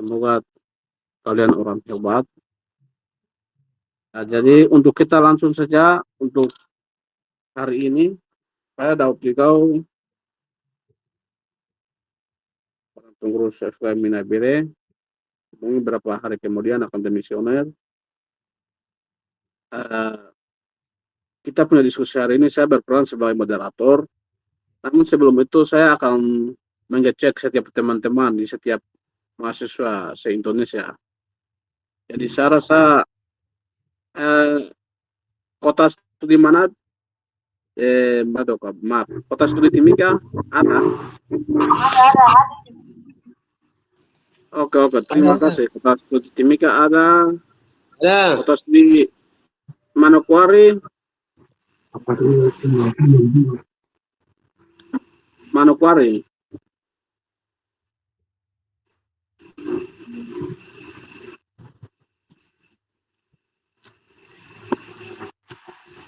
Semoga kalian orang hebat. Nah, jadi untuk kita langsung saja untuk hari ini, saya Daud Ligau, orang pengurus FKM Minabire. Mungkin beberapa hari kemudian akan demisioner. Kita punya diskusi hari ini, saya berperan sebagai moderator. Namun sebelum itu saya akan mengecek setiap teman-teman di setiap mahasiswa se-Indonesia. Jadi saya rasa kota studi mana, maaf, kota studi Timika ada. Oke, terima kasih. Kota studi Timika ada. Kota studi Manokwari. Manokwari.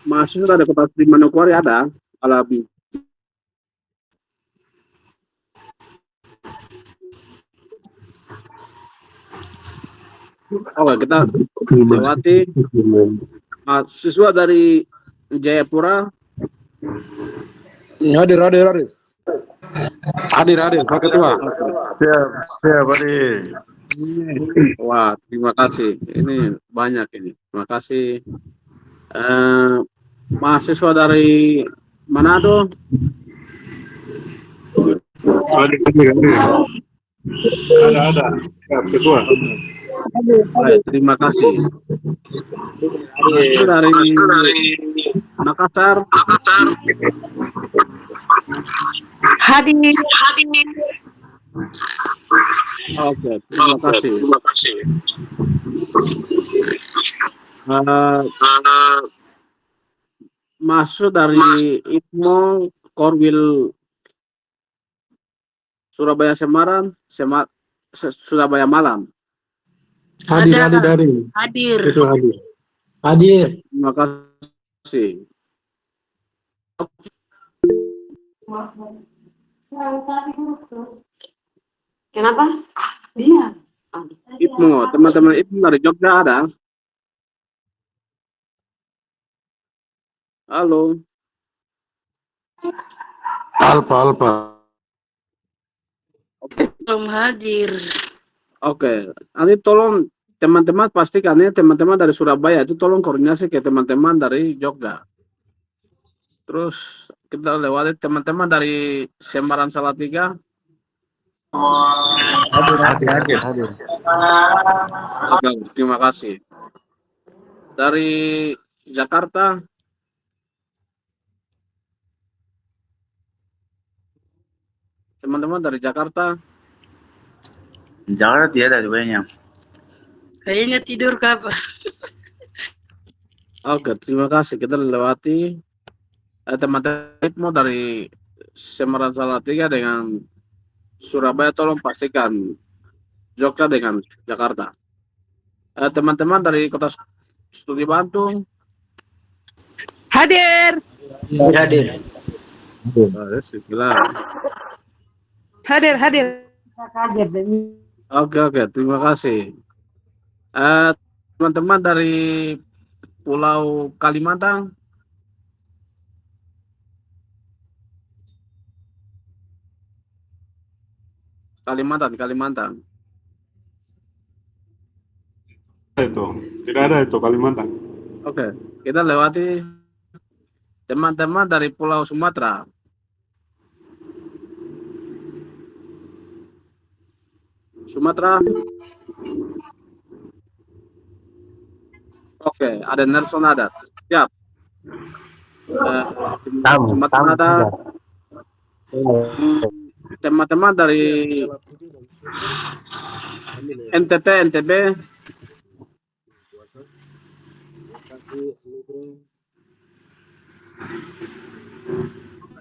Mahasiswa ada kota studi Manokwari ada. Alabi. Oke, kita lewati mahasiswa dari Jayapura. Hadir, Pak Ketua. Siap, Hadir. Wah, terima kasih. Ini banyak ini. Terima kasih. Mahasiswa dari Manado. Ada. Siap, Ketua. Baik, terima kasih. Mahasiswa dari Makassar. Hadir. Oke, terima kasih. Mahasiswa dari IPMO Korwil Surabaya Semarang, Surabaya Malam. Hadir. Ketua hadir. Terima kasih. Kenapa? Dia. IPMO, teman-teman IPMO dari Jogja ada? Halo. Alpa. Belum hadir. Oke, nanti tolong teman-teman pastikan ya teman-teman dari Surabaya itu tolong koordinasi ke teman-teman dari Jogja. Terus kita lewati teman-teman dari Semarang Salatiga. Hadir. Oke, terima kasih. Dari Jakarta. Teman-teman dari Jakarta. Jakarta tidak ada kayaknya. Kayaknya tidur kapan? Oke, terima kasih. Kita lewati teman-teman dari Semarang Salatiga dengan Surabaya, tolong pastikan Jogja dengan Jakarta. Teman-teman dari Kota Studi Bandung. Hadir. Hadir. Oke, terima kasih. Teman-teman dari Pulau Kalimantan. Kalimantan. Tidak ada itu Kalimantan. Oke, kita lewati teman-teman dari Pulau Sumatera. Oke, ada Nelson ada. Siap. Sumatera ada. Teman-teman dari NTT, NTB.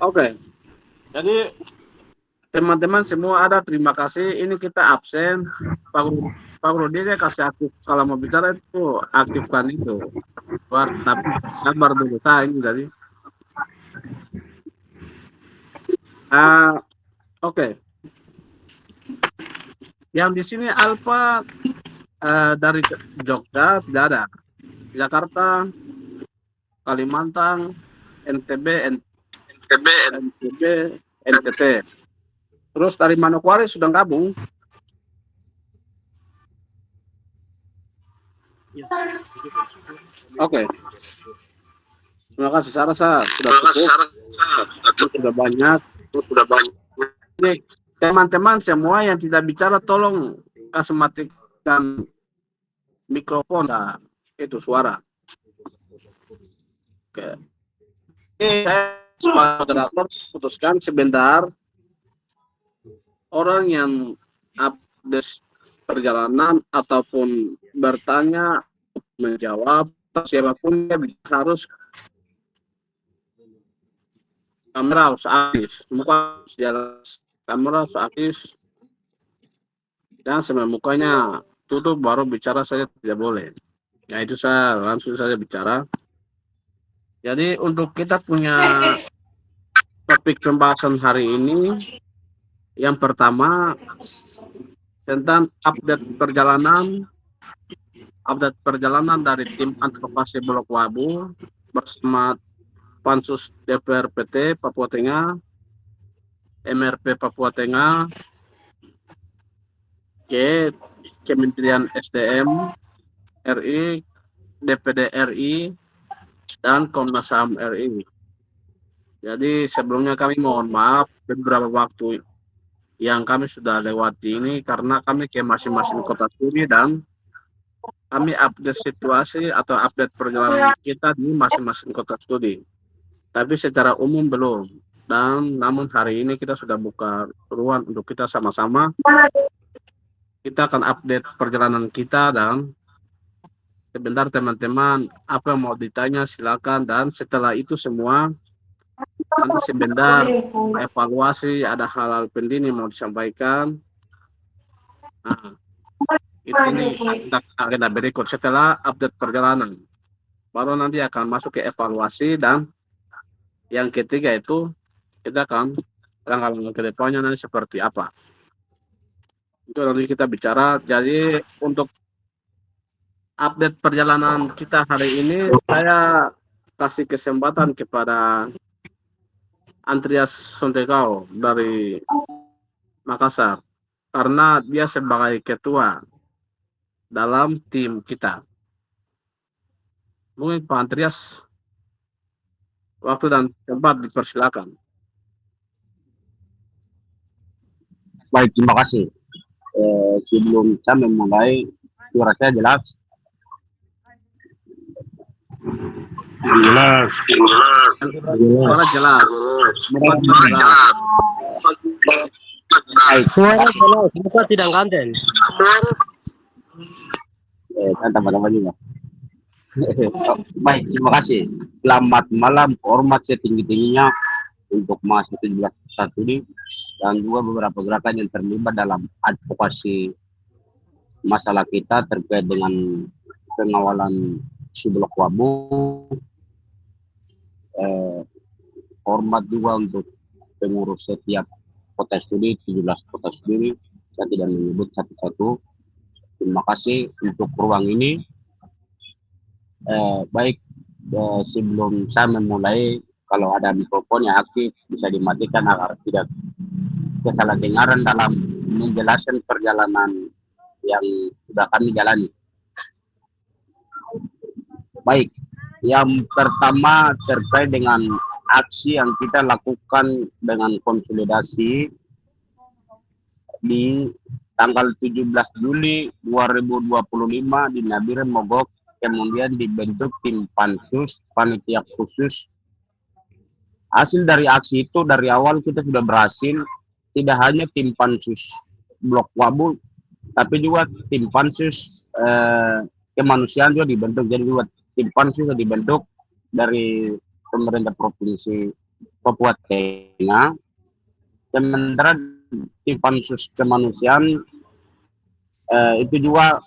Oke. Jadi teman-teman semua ada, terima kasih. Ini kita absen. Pak Rudi dia kasih aktif kalau mau bicara itu aktifkan itu. Tapi sabar dulu saya ini jadi. Oke. Yang di sini Alfa dari Jogja tidak ada. Jakarta, Kalimantan, NTB, NTB, NTT. Terus dari Manokwari sudah gabung. Oke. Terima kasih. Saya rasa sudah cukup. Sudah banyak. Ini teman-teman semua yang tidak bicara tolong kasih matikan mikrofon. Nah, itu suara. Oke. Ini saya sebagai moderator putuskan sebentar. Orang yang update perjalanan ataupun bertanya, menjawab, siapapun dia harus kamera harus aktif, muka harus jelas, kamera harus aktif, dan semua mukanya tutup baru bicara saja tidak boleh. Ya itu saya langsung saja bicara. Jadi untuk kita punya topik pembahasan hari ini, yang pertama tentang update perjalanan dari tim advokasi Blok Wabu bersama Pansus DPR PT Papua Tengah, MRP Papua Tengah, ke Kementerian SDM RI, DPD RI, dan Komnas HAM RI. Jadi sebelumnya kami mohon maaf beberapa waktu yang kami sudah lewati ini karena kami ke masing-masing kota studi dan kami update situasi atau update perjalanan kita di masing-masing kota studi. Tapi secara umum belum. Dan namun hari ini kita sudah buka ruang untuk kita sama-sama. Kita akan update perjalanan kita dan sebentar teman-teman apa yang mau ditanya silakan, dan setelah itu semua nanti sebentar evaluasi, ada hal-hal penting yang mau disampaikan. Nah, ini agenda berikut setelah update perjalanan. Baru nanti akan masuk ke evaluasi, dan yang ketiga itu kita akan langkah-langkah ke depannya nanti seperti apa. Itu nanti kita bicara. Jadi untuk update perjalanan kita hari ini, saya kasih kesempatan kepada Andreas Sondegao dari Makassar, karena dia sebagai ketua dalam tim kita. Mungkin Pak Andreas, waktu dan tempat dipersilakan. Baik, terima kasih. Sebelum saya memulai, suara saya jelas? Jelas. Suara jelas. Baik, Suara jelas, muka tidak ganten. kan tambah-tambah juga. Baik, terima kasih. Selamat malam, hormat setinggi-tingginya untuk mahasiswa 17 ini dan juga beberapa gerakan yang terlibat dalam advokasi masalah kita terkait dengan pengawalan Blok Wabu. Hormat juga untuk pengurus setiap kota studi, 17 kota studi. Saya tidak menyebut satu-satu. Terima kasih untuk ruang ini. Baik, sebelum saya memulai, kalau ada mikrofon yang aktif bisa dimatikan agar tidak kesalahdengaran dalam menjelaskan perjalanan yang sudah kami jalani. Baik, yang pertama terkait dengan aksi yang kita lakukan dengan konsolidasi di tanggal 17 Juli 2025 di Nabiren Mogok, kemudian dibentuk tim pansus, panitia khusus. Hasil dari aksi itu dari awal kita sudah berhasil, tidak hanya tim pansus Blok Wabu, tapi juga tim pansus kemanusiaan juga dibentuk. Jadi juga tim pansus yang dibentuk dari pemerintah provinsi Papua Tengah. Sementara tim pansus kemanusiaan itu juga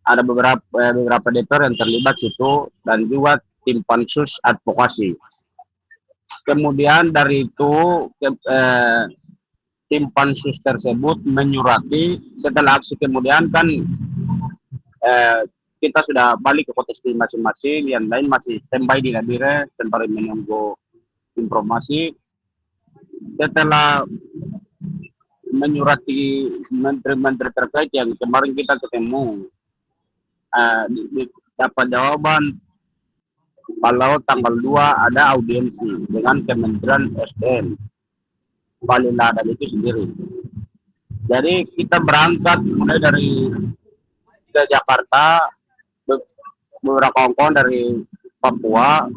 ada beberapa DPR yang terlibat situ, dan juga tim pansus advokasi. Kemudian dari itu tim pansus tersebut menyurati setelah aksi kemudian kan kita sudah balik ke kota masing-masing, yang lain masih standby di Nabire sembari menunggu informasi. Setelah menyurati menteri-menteri terkait yang kemarin kita ketemu, dapat jawaban kalau tanggal 2 ada audiensi dengan Kementerian SDM Bali Ladan itu sendiri. Jadi kita berangkat mulai dari ke Jakarta, beberapa kawan-kawan dari Papua,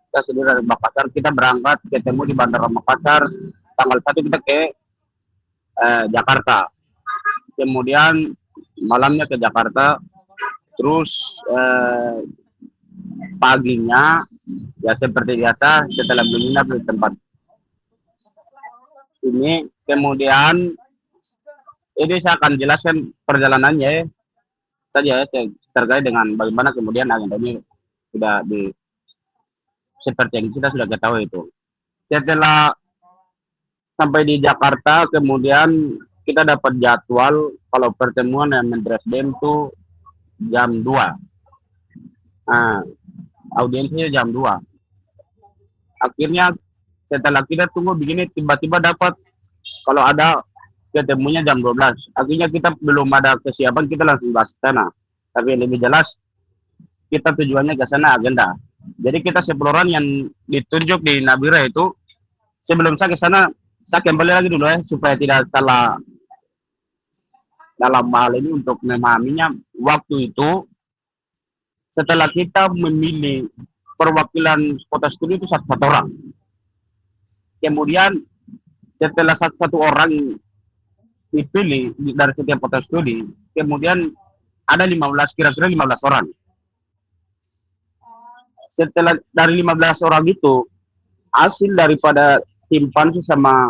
kita sendiri dari Makassar, kita berangkat ketemu di Bandara Makassar, tanggal 1 kita ke Jakarta. Kemudian malamnya ke Jakarta, terus paginya ya seperti biasa setelah menginap di tempat ini, kemudian ini saya akan jelaskan perjalanannya saja ya, terkait dengan bagaimana kemudian agendanya sudah seperti yang kita sudah ketahui itu. Setelah sampai di Jakarta, kemudian kita dapat jadwal kalau pertemuan dengan Menteri SDM itu jam 2. Nah, audiensinya jam 2. Akhirnya setelah kita tunggu begini, tiba-tiba dapat kalau ada ketemunya jam 12. Akhirnya kita belum ada kesiapan, kita langsung bahas sana. Tapi yang lebih jelas, kita tujuannya ke sana agenda. Jadi kita 10 orang yang ditunjuk di Nabire itu, sebelum saya ke sana, saya kembali lagi dulu ya, supaya tidak salah dalam hal ini untuk memahaminya. Waktu itu, setelah kita memilih perwakilan kota studi itu satu orang. Kemudian setelah satu orang dipilih dari setiap kota studi, kemudian ada 15, kira-kira 15 orang. Setelah dari 15 orang itu, hasil daripada tim pansus sama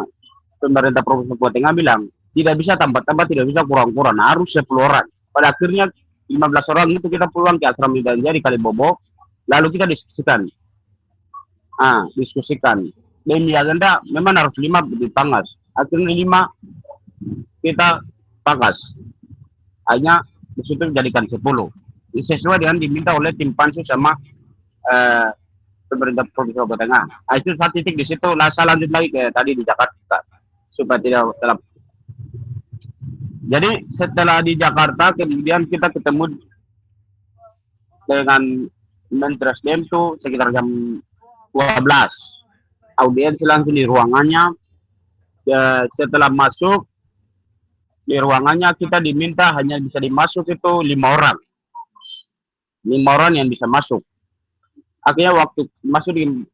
pemerintah Provinsi Papua Tengah bilang, tidak bisa tambah-tambah, tidak bisa kurang-kurang, harus 10 orang. Pada akhirnya 15 orang itu kita pulang ke Asram Midanja di Kalibobo, lalu kita diskusikan. Dan di agenda memang harus 5 dipangkas. Akhirnya 5 kita pangkas. Hanya di situ dijadikan 10. Sesuai dengan diminta oleh tim pansus sama pemerintah Provinsi Papua Tengah. Itu satu titik di situ. Saya lanjut lagi ke tadi di Jakarta supaya tidak salah. Jadi setelah di Jakarta, kemudian kita ketemu dengan Menteri SDM itu sekitar jam 12. Audiensi langsung di ruangannya. Ya, setelah masuk di ruangannya, kita diminta hanya bisa dimasuk itu 5 orang. 5 orang yang bisa masuk. Akhirnya waktu masuk di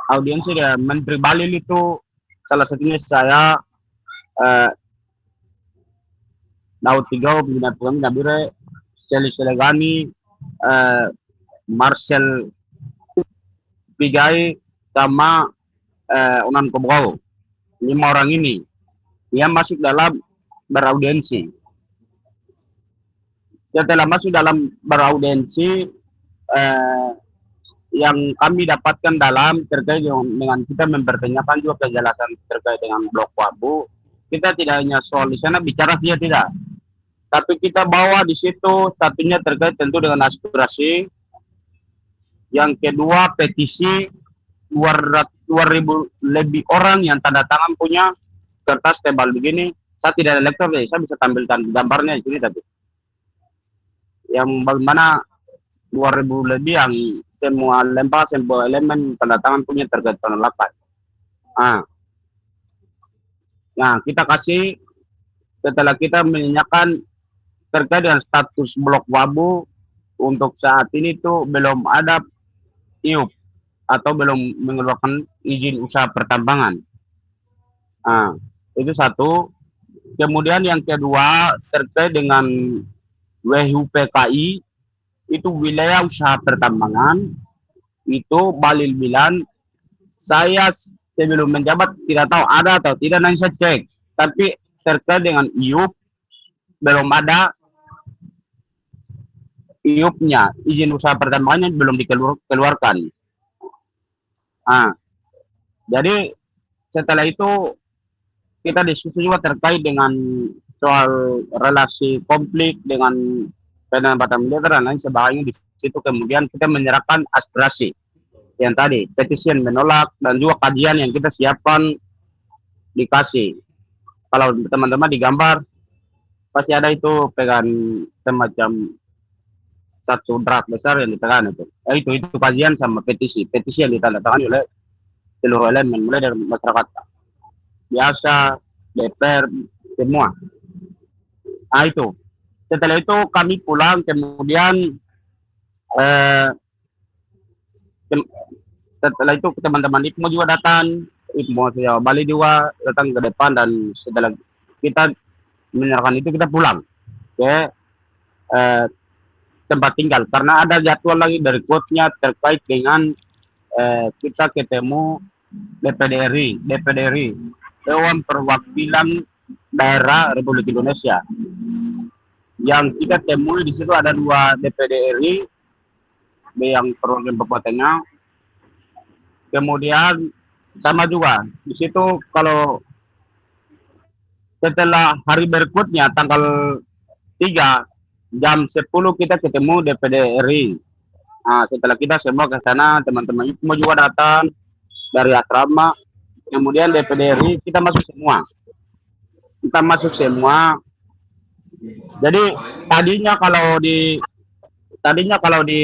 audiensi ya Menteri Bali itu, salah satunya saya, Daud Tigau, pimpinan Pengami Nabire, Seli Selegani, Marcel Pigai, sama Unan Kobgau. 5 orang ini yang masuk dalam beraudiensi. Setelah masuk dalam beraudiensi, yang kami dapatkan dalam terkait dengan kita mempertanyakan juga kejelasan terkait dengan blok Wabu. Kita tidak hanya soal di sana bicara saja tidak, tapi kita bawa di situ satunya terkait tentu dengan aspirasi, yang kedua petisi 2.000 lebih orang yang tanda tangan punya kertas tebal begini. Saya tidak ada lektor, jadi saya bisa tampilkan gambarnya di sini, tapi yang bagaimana 2.000 lebih yang semua elemen tanda tangan punya terkait penolakan. Nah, kita kasih setelah kita menanyakan terkait dengan status blok Wabu, untuk saat ini tuh belum ada IUP atau belum mengeluarkan izin usaha pertambangan. Itu satu. Kemudian yang kedua terkait dengan WUPKI, itu wilayah usaha pertambangan, itu Balil bilang, saya sebelum menjabat tidak tahu ada atau tidak, nanti saya cek. Tapi terkait dengan IUP, belum ada IUP-nya, izin usaha pertambangannya belum dikeluarkan. Jadi setelah itu kita diskusi juga terkait dengan soal relasi konflik dengan penempatan militer dan lain sebagainya. Di situ kemudian kita menyerahkan aspirasi yang tadi, petisi yang menolak dan juga kajian yang kita siapkan dikasih. Kalau teman-teman digambar pasti ada itu pegang semacam satu draft besar yang ditekan itu. Itu kajian sama petisi yang ditandatangani oleh seluruh elemen mulai dari masyarakat biasa, DPR, semua. Nah itu. Setelah itu kami pulang, kemudian setelah itu teman-teman IPMO juga datang, IPMO Jawa Bali juga datang ke depan, dan setelah kita menyerahkan itu kita pulang ke tempat tinggal karena ada jadwal lagi dari coachnya terkait dengan kita ketemu DPD RI, Dewan Perwakilan Daerah Republik Indonesia. Yang kita temui di situ ada 2 DPD RI, yang perwakilan Papua Tengah. Kemudian sama juga di situ, kalau setelah hari berikutnya tanggal 3 jam 10 kita ketemu DPD RI. Nah, setelah kita semua ke sana, teman-teman IPMO juga datang dari asrama. Kemudian DPD RI kita masuk semua. Jadi tadinya kalau di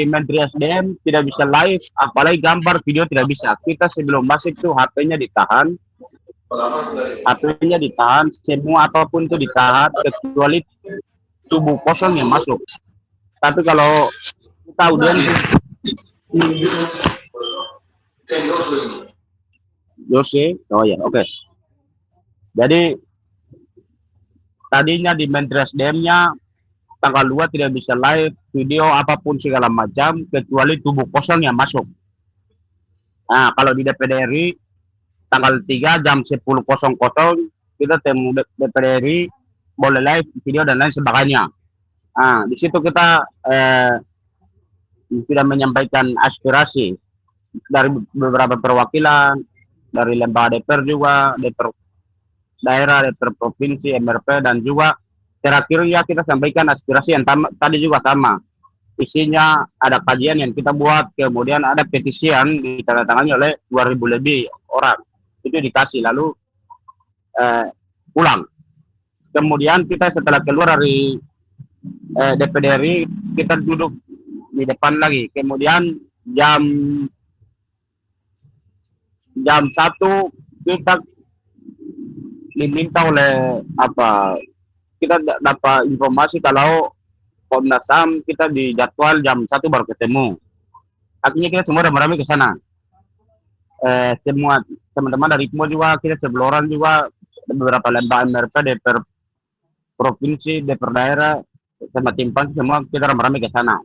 Menteri SDM tidak bisa live, apalagi gambar video tidak bisa. Kita sebelum masuk itu HP-nya ditahan, semua apapun itu ditahan kecuali tubuh kosong yang masuk. Tapi kalau kita audiens Jose, oh ya, oke. Jadi tadinya di Menteri SDM-nya tanggal 2 tidak bisa live video apapun segala macam kecuali tubuh kosong yang masuk. Nah, kalau di DPD RI tanggal 3 jam 10.00 kita temu DPD RI boleh live video dan lain sebagainya. Nah, di situ kita sudah menyampaikan aspirasi dari beberapa perwakilan, dari lembaga DPR juga, DPR daerah, DPR provinsi, MRP, dan juga terakhir ya kita sampaikan aspirasi yang tadi juga sama. Isinya ada kajian yang kita buat, kemudian ada petisi yang ditandatangani oleh 2.000 lebih orang. Itu dikasih, lalu pulang. Kemudian kita setelah keluar dari DPD RI, kita duduk di depan lagi. Kemudian jam 1 kita diminta oleh kita dapat informasi kalau Komnas HAM kita di jadwal jam 1 baru ketemu. Akhirnya kita semua ramai-ramai ke sana. Semua teman-teman dari IPMO juga, kita sebeloran juga, beberapa lembaga MRP, DPR provinsi, DPR daerah, sama timpan, semua kita ramai-ramai ke sana.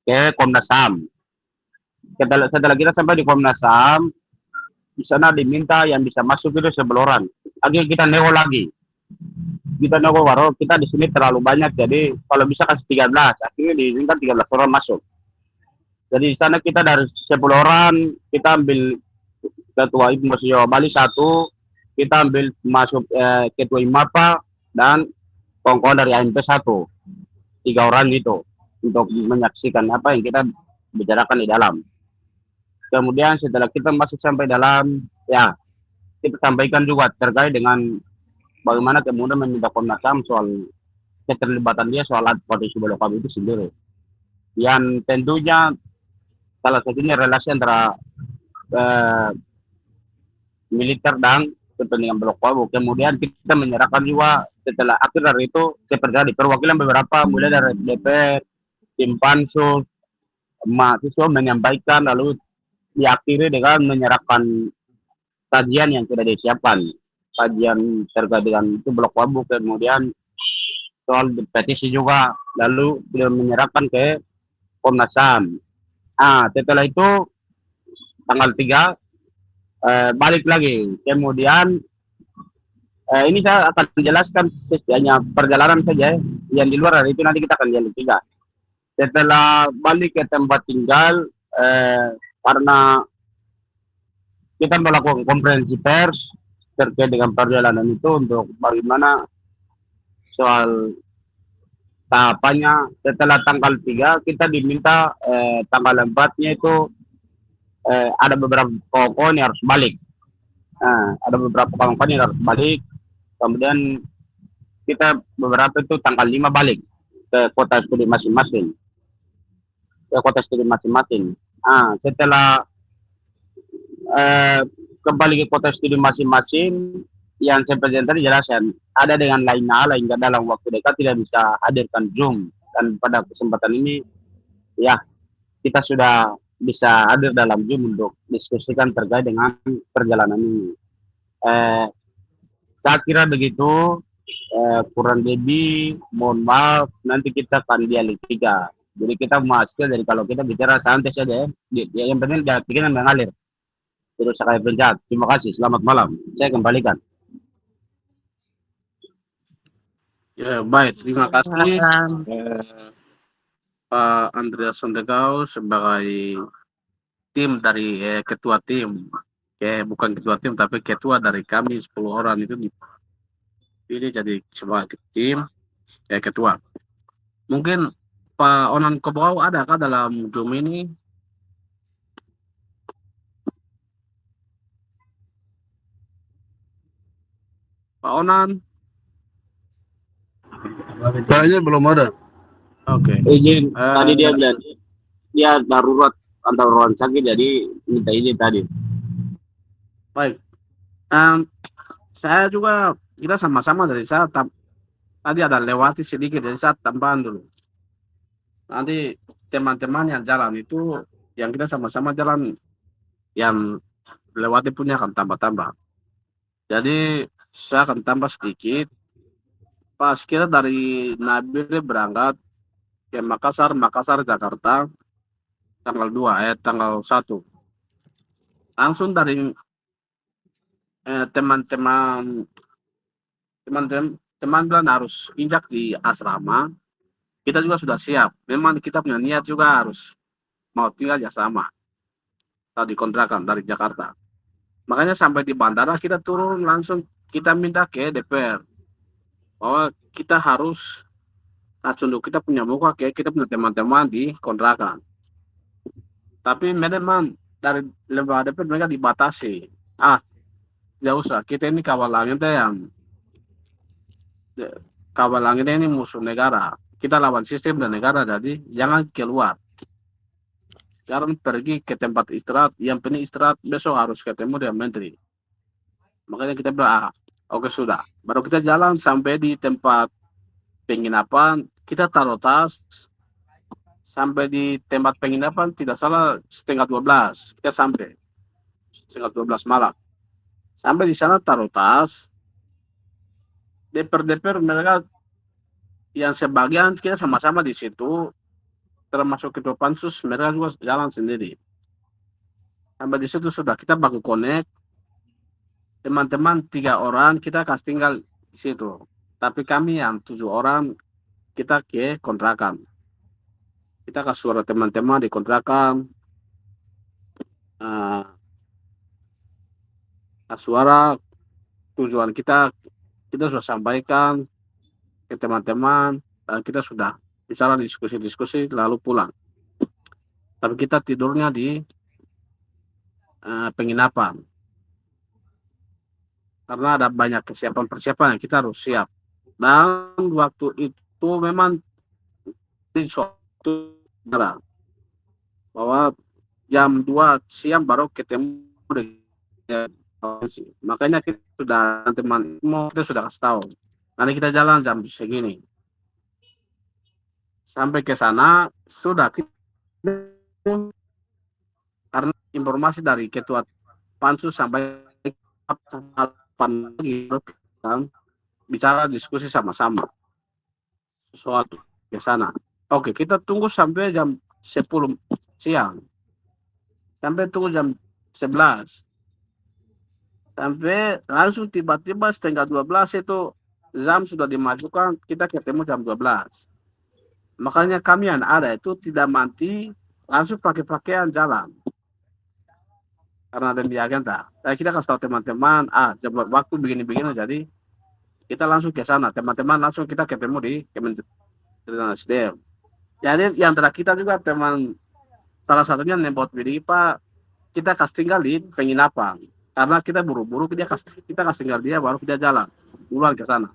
Ke Komnas HAM. Setelah kita sampai di Komnas HAM, di sana diminta yang bisa masuk itu sebeloran. Akhirnya kita nego lagi. Kita nego baru, kita di sini terlalu banyak, jadi kalau bisa kasih 13. Akhirnya diizinkan 13 orang masuk. Jadi di sana kita dari 10 orang, kita ambil ketua IPMO Jawa Bali 1, kita ambil masuk ketua IMAPA dan kawan-kawan dari AMP 1. 3 orang gitu untuk menyaksikan apa yang kita bicarakan di dalam. Kemudian setelah kita masuk sampai dalam, ya kita sampaikan juga terkait dengan bagaimana kemudian meminta Komnas HAM soal keterlibatan dia soal advokasi Subalokabu itu sendiri. Yang tentunya salah satunya relasi antara militer dan kepentingan Balokabu. Kemudian kita menyerahkan juga setelah akhir dari itu seperti perwakilan beberapa mulai dari DPR, tim pansus, mahasiswa menyampaikan, lalu diakhiri dengan menyerahkan kajian yang sudah disiapkan, kajian terkait dengan itu Balokabu, kemudian soal petisi juga, lalu beliau menyerahkan ke Komnas HAM. Setelah itu tanggal 3 balik lagi, kemudian ini saya akan menjelaskan hanya perjalanan saja, yang di luar dari itu nanti kita akan jalan 3. Setelah balik ke tempat tinggal, karena kita melakukan konferensi pers terkait dengan perjalanan itu untuk bagaimana soal tahapannya. Setelah tanggal 3 kita diminta tanggal 4-nya itu ada beberapa kawan yang harus balik. Nah, ada beberapa kawan yang harus balik. Kemudian kita beberapa itu tanggal 5 balik ke kota studi masing-masing. Setelah kembali ke kota studi masing-masing, yang seperti yang tadi jelaskan, ada dengan lain hal hingga dalam waktu dekat tidak bisa hadirkan Zoom. Dan pada kesempatan ini, ya, kita sudah bisa hadir dalam Zoom untuk diskusikan terkait dengan perjalanan ini. Saya kira begitu, kurang lebih mohon maaf, nanti kita akan dialektika. Jadi kita menghasilkan dari kalau kita bicara santai saja ya, yang penting pikiran mengalir. Terus saya pencet. Terima kasih, selamat malam. Saya kembalikan. Ya, baik, terima kasih Pak Andreas Sondegau sebagai tim dari ketua tim. Bukan ketua tim tapi ketua dari kami 10 orang itu dipilih jadi sebagai tim ketua. Mungkin Pak Onan Kobrau adakah dalam Zoom ini? Pak Onan? Kayaknya belum ada. Oke. Izin, tadi dia bilang dia darurat antara orang sakit, jadi minta izin tadi. Baik. Saya juga, kita sama-sama dari saya tadi ada lewati sedikit, jadi saya tambahan dulu. Nanti teman-teman yang jalan itu, yang kita sama-sama jalan, yang lewati punya akan tambah-tambah. Jadi saya akan tambah sedikit. Pas kita dari Nabil berangkat ke Makassar, Jakarta, tanggal 1. Langsung dari teman-teman bilang harus injak di asrama. Kita juga sudah siap. Memang kita punya niat juga harus mau tinggal di asrama. Tadi kontrakan dari Jakarta. Makanya sampai di bandara kita turun langsung kita minta ke DPR bahwa kita harus dulu kita punya muka kita punya teman-teman di kontrakan. Tapi memang dari lembaga DPR mereka dibatasi. Tidak usah. Kita ini kawal langitnya ini musuh negara. Kita lawan sistem dan negara, jadi jangan keluar. Sekarang pergi ke tempat istirahat, yang penting istirahat, besok harus ketemu dengan menteri. Makanya kita bilang, oke sudah. Baru kita jalan sampai di tempat penginapan, kita taruh tas, sampai di tempat penginapan tidak salah 11:30, kita sampai 11:30 malam. Sampai di sana taruh tas, DPR mereka yang sebagian kita sama-sama di situ, termasuk ketua pansus, mereka juga jalan sendiri. Sampai di situ sudah kita baku connect, teman-teman 3 orang kita kasih tinggal di situ. Tapi kami yang 7 orang kita ke kontrakan. Kita kasih suara teman-teman di kontrakan, suara tujuan kita sudah sampaikan ke teman-teman, dan kita sudah bicara diskusi lalu pulang. Tapi kita tidurnya di penginapan karena ada banyak persiapan yang kita harus siap. Dan waktu itu memang di suatu negara bahwa jam 2 siang baru ketemu dengan makanya kita sudah teman kita sudah kasih tahu. Nanti kita jalan jam segini. Sampai ke sana sudah kita, karena informasi dari ketua pansus sampai pagi bicara diskusi sama-sama sesuatu ke sana. Oke, kita tunggu sampai jam 10 siang. Sampai tunggu jam 11. Sampai langsung tiba-tiba 11:30 itu jam sudah dimajukan, kita ketemu jam 12. Makanya kami yang ada itu tidak mati, langsung pakai pakaian jalan. karena ada di agenda. Saya kita kasih tahu teman-teman, coba waktu begini-begini, jadi kita langsung ke sana. Teman-teman langsung kita ketemu di Kementerian SDM. Jadi yang antara kita juga teman salah satunya nembot BDI Pak, kita kasih tinggal di penginapan. Karena kita buru-buru kita kasih tinggal dia baru kita jalan keluar ke sana.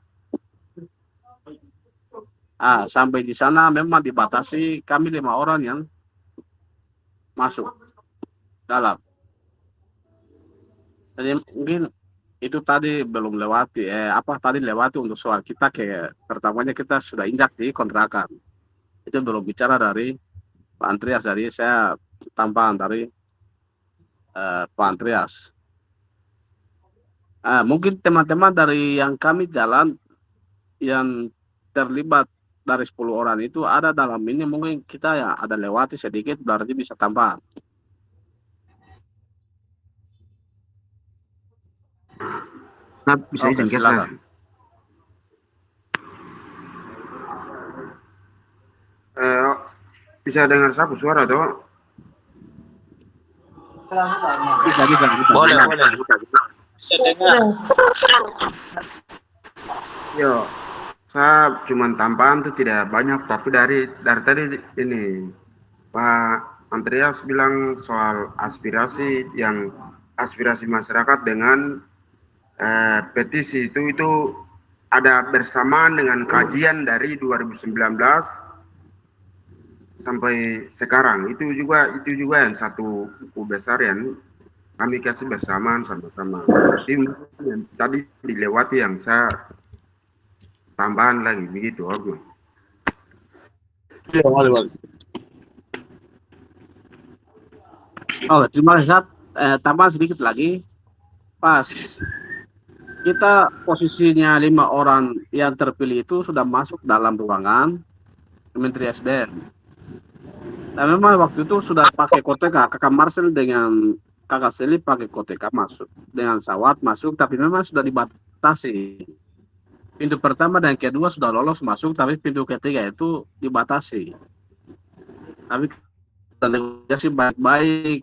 Sampai di sana memang dibatasi kami 5 orang yang masuk dalam. Jadi mungkin itu tadi belum lewati, tadi lewati untuk soal kita pertamanya kita sudah injak di kontrakan. Itu belum bicara dari Pak Andreas, dari saya tambahan dari Pak Andreas. Mungkin teman-teman dari yang kami jalan yang terlibat dari 10 orang itu ada dalam ini, mungkin kita ya ada lewati sedikit berarti bisa tambah. Nah, bisa izin ke saya. Bisa dengar sapu suara toh? Bisa. Boleh. Bisa dengar. Yo, saya cuma tambahan tuh tidak banyak, tapi dari tadi ini Pak Andreas bilang soal aspirasi masyarakat dengan petisi itu ada bersamaan dengan kajian dari 2019 sampai sekarang. Itu juga yang satu buku besar yang kami kasih bersamaan sama-sama. Jadi yang tadi dilewati yang saya tambahan lagi begitu, Oke. Iya, boleh. Terima kasih. Tambah sedikit lagi. Pas kita posisinya 5 orang yang terpilih itu sudah masuk dalam ruangan Kementerian SDM. Dan memang waktu itu sudah pakai koteka, kakak Marcel dengan kakak Seli pakai koteka masuk dengan sawat masuk, tapi memang sudah dibatasi. Pintu pertama dan kedua sudah lolos masuk, tapi pintu ketiga itu dibatasi. Tapi kita negosiasi baik-baik.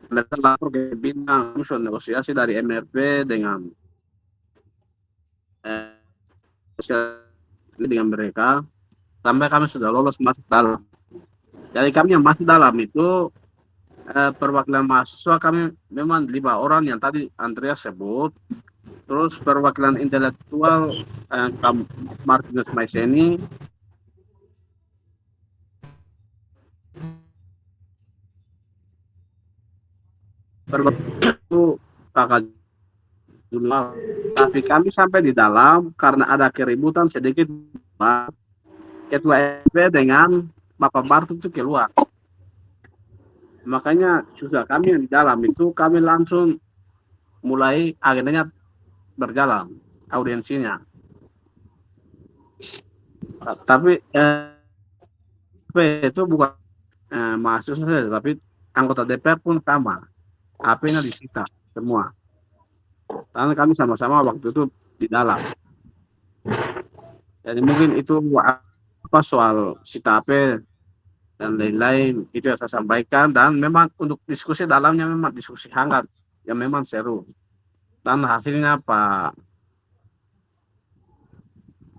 Mereka lapor ke bidang negosiasi dari MRP dengan dengan mereka sampai kami sudah lolos masuk dalam. Jadi kami yang masih dalam itu perwakilan mahasiswa kami memang 5 orang yang tadi Andreas sebut, terus perwakilan intelektual Martinus Maiseni, itu kakak junior, tapi kami sampai di dalam karena ada keributan sedikit, ketua FP dengan Bapak Bartu itu keluar. Makanya sudah kami yang di dalam itu kami langsung mulai agendanya berjalan, audiensinya. Tapi itu bukan mahasiswa saja, tapi anggota DPR pun sama. HP-nya disita semua. Karena kami sama-sama waktu itu di dalam. Jadi mungkin itu soal sita HP dan lain-lain itu yang saya sampaikan, dan memang untuk diskusi dalamnya memang diskusi hangat yang memang seru. Dan hasilnya Pak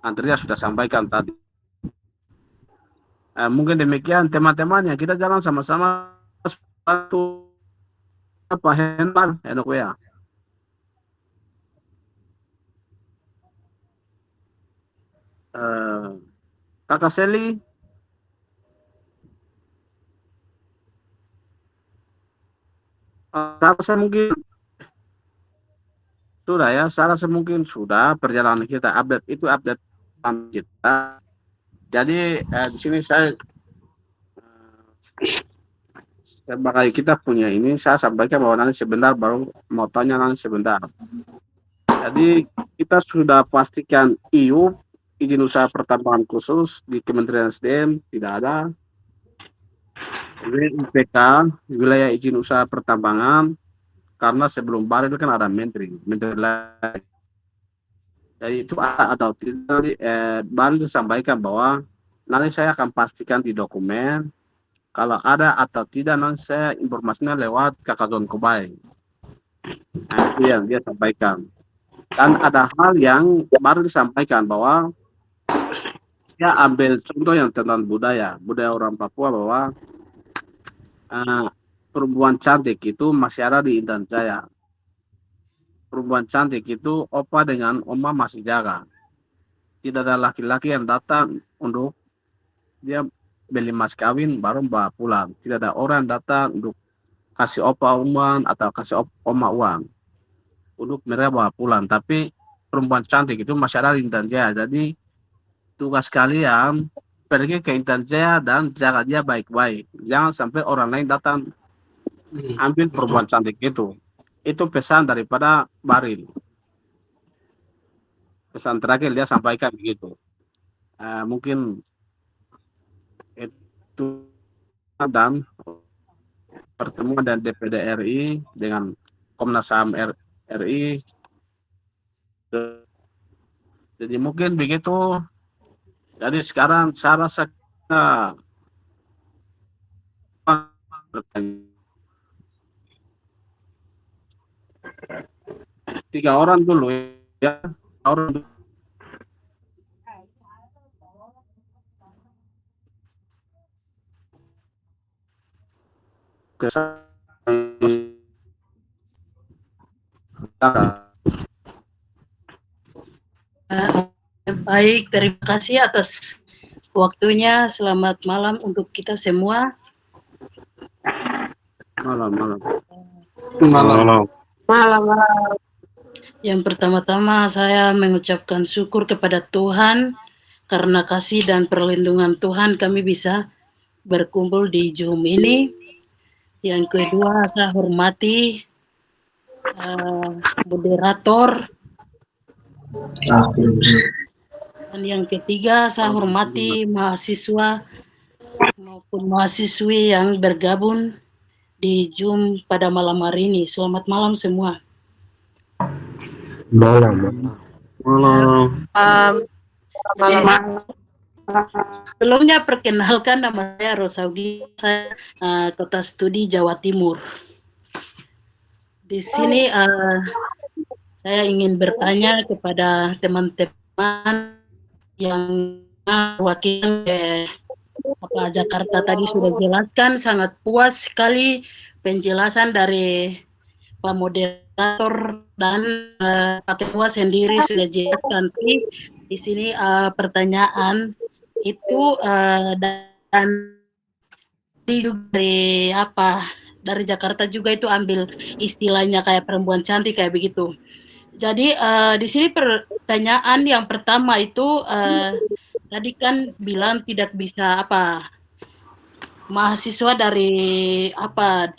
Andreas sudah sampaikan tadi. Mungkin demikian teman-temannya, kita jalan sama-sama satu Pak Henman, Henok ya. Kakak Seli, saya mungkin sudah ya, saya mungkin sudah perjalanan kita update kita. Jadi di sini saya sebagai kita punya ini, saya sampaikan bahwa nanti sebentar baru mau tanya nanti sebentar. Jadi kita sudah pastikan IUP, izin usaha pertambangan khusus di Kementerian SDM tidak ada. WIPK, wilayah izin usaha pertambangan, karena sebelum baru itu kan ada menteri lain. Jadi itu atau tidak, baru disampaikan bahwa nanti saya akan pastikan di dokumen Kalau ada atau tidak nanti saya informasinya lewat Kakak Zon Kubai. Nah, itu yang dia sampaikan. Dan ada hal yang baru disampaikan bahwa dia ambil contoh yang tentang budaya orang Papua bahwa perempuan cantik itu masih ada di Intan Jaya. Perempuan cantik itu opa dengan oma masih jaga. Tidak ada laki-laki yang datang untuk dia beli mas kawin baru bawa pulang. Tidak ada orang yang datang untuk kasih opa uang atau kasih oma uang untuk mereka bawa pulang. Tapi perempuan cantik itu masih ada di Intan Jaya. Jadi tugas kalian pergi ke Intan Jaya dan jaga dia baik-baik. Jangan sampai orang lain datang ambil perempuan cantik itu. Itu pesan daripada Baril. Pesan terakhir dia sampaikan begitu. Mungkin itu dan pertemuan dan DPD RI dengan Komnas HAM RI. Jadi mungkin begitu. Jadi sekarang saya rasa tiga orang dulu ya. Orang Baik, terima kasih atas waktunya. Selamat malam untuk kita semua. malam. Yang pertama-tama saya mengucapkan syukur kepada Tuhan karena kasih dan perlindungan Tuhan kami bisa berkumpul di Zoom ini. Yang kedua saya hormati moderator. Dan yang ketiga saya hormati mahasiswa maupun mahasiswi yang bergabung di Zoom pada malam hari ini. Selamat malam semua. Malam. Sebelumnya perkenalkan, nama saya Rosaugi, saya Kota Studi Jawa Timur. Di sini saya ingin bertanya kepada teman-teman yang wakil Jakarta tadi sudah jelaskan, sangat puas sekali penjelasan dari Pak Moderator dan Pak Ketua sendiri sudah jelaskan. Tapi di sini pertanyaan itu dan dari dari Jakarta juga itu ambil istilahnya kayak perempuan cantik kayak begitu. Jadi di sini pertanyaan yang pertama itu tadi kan bilang tidak bisa mahasiswa dari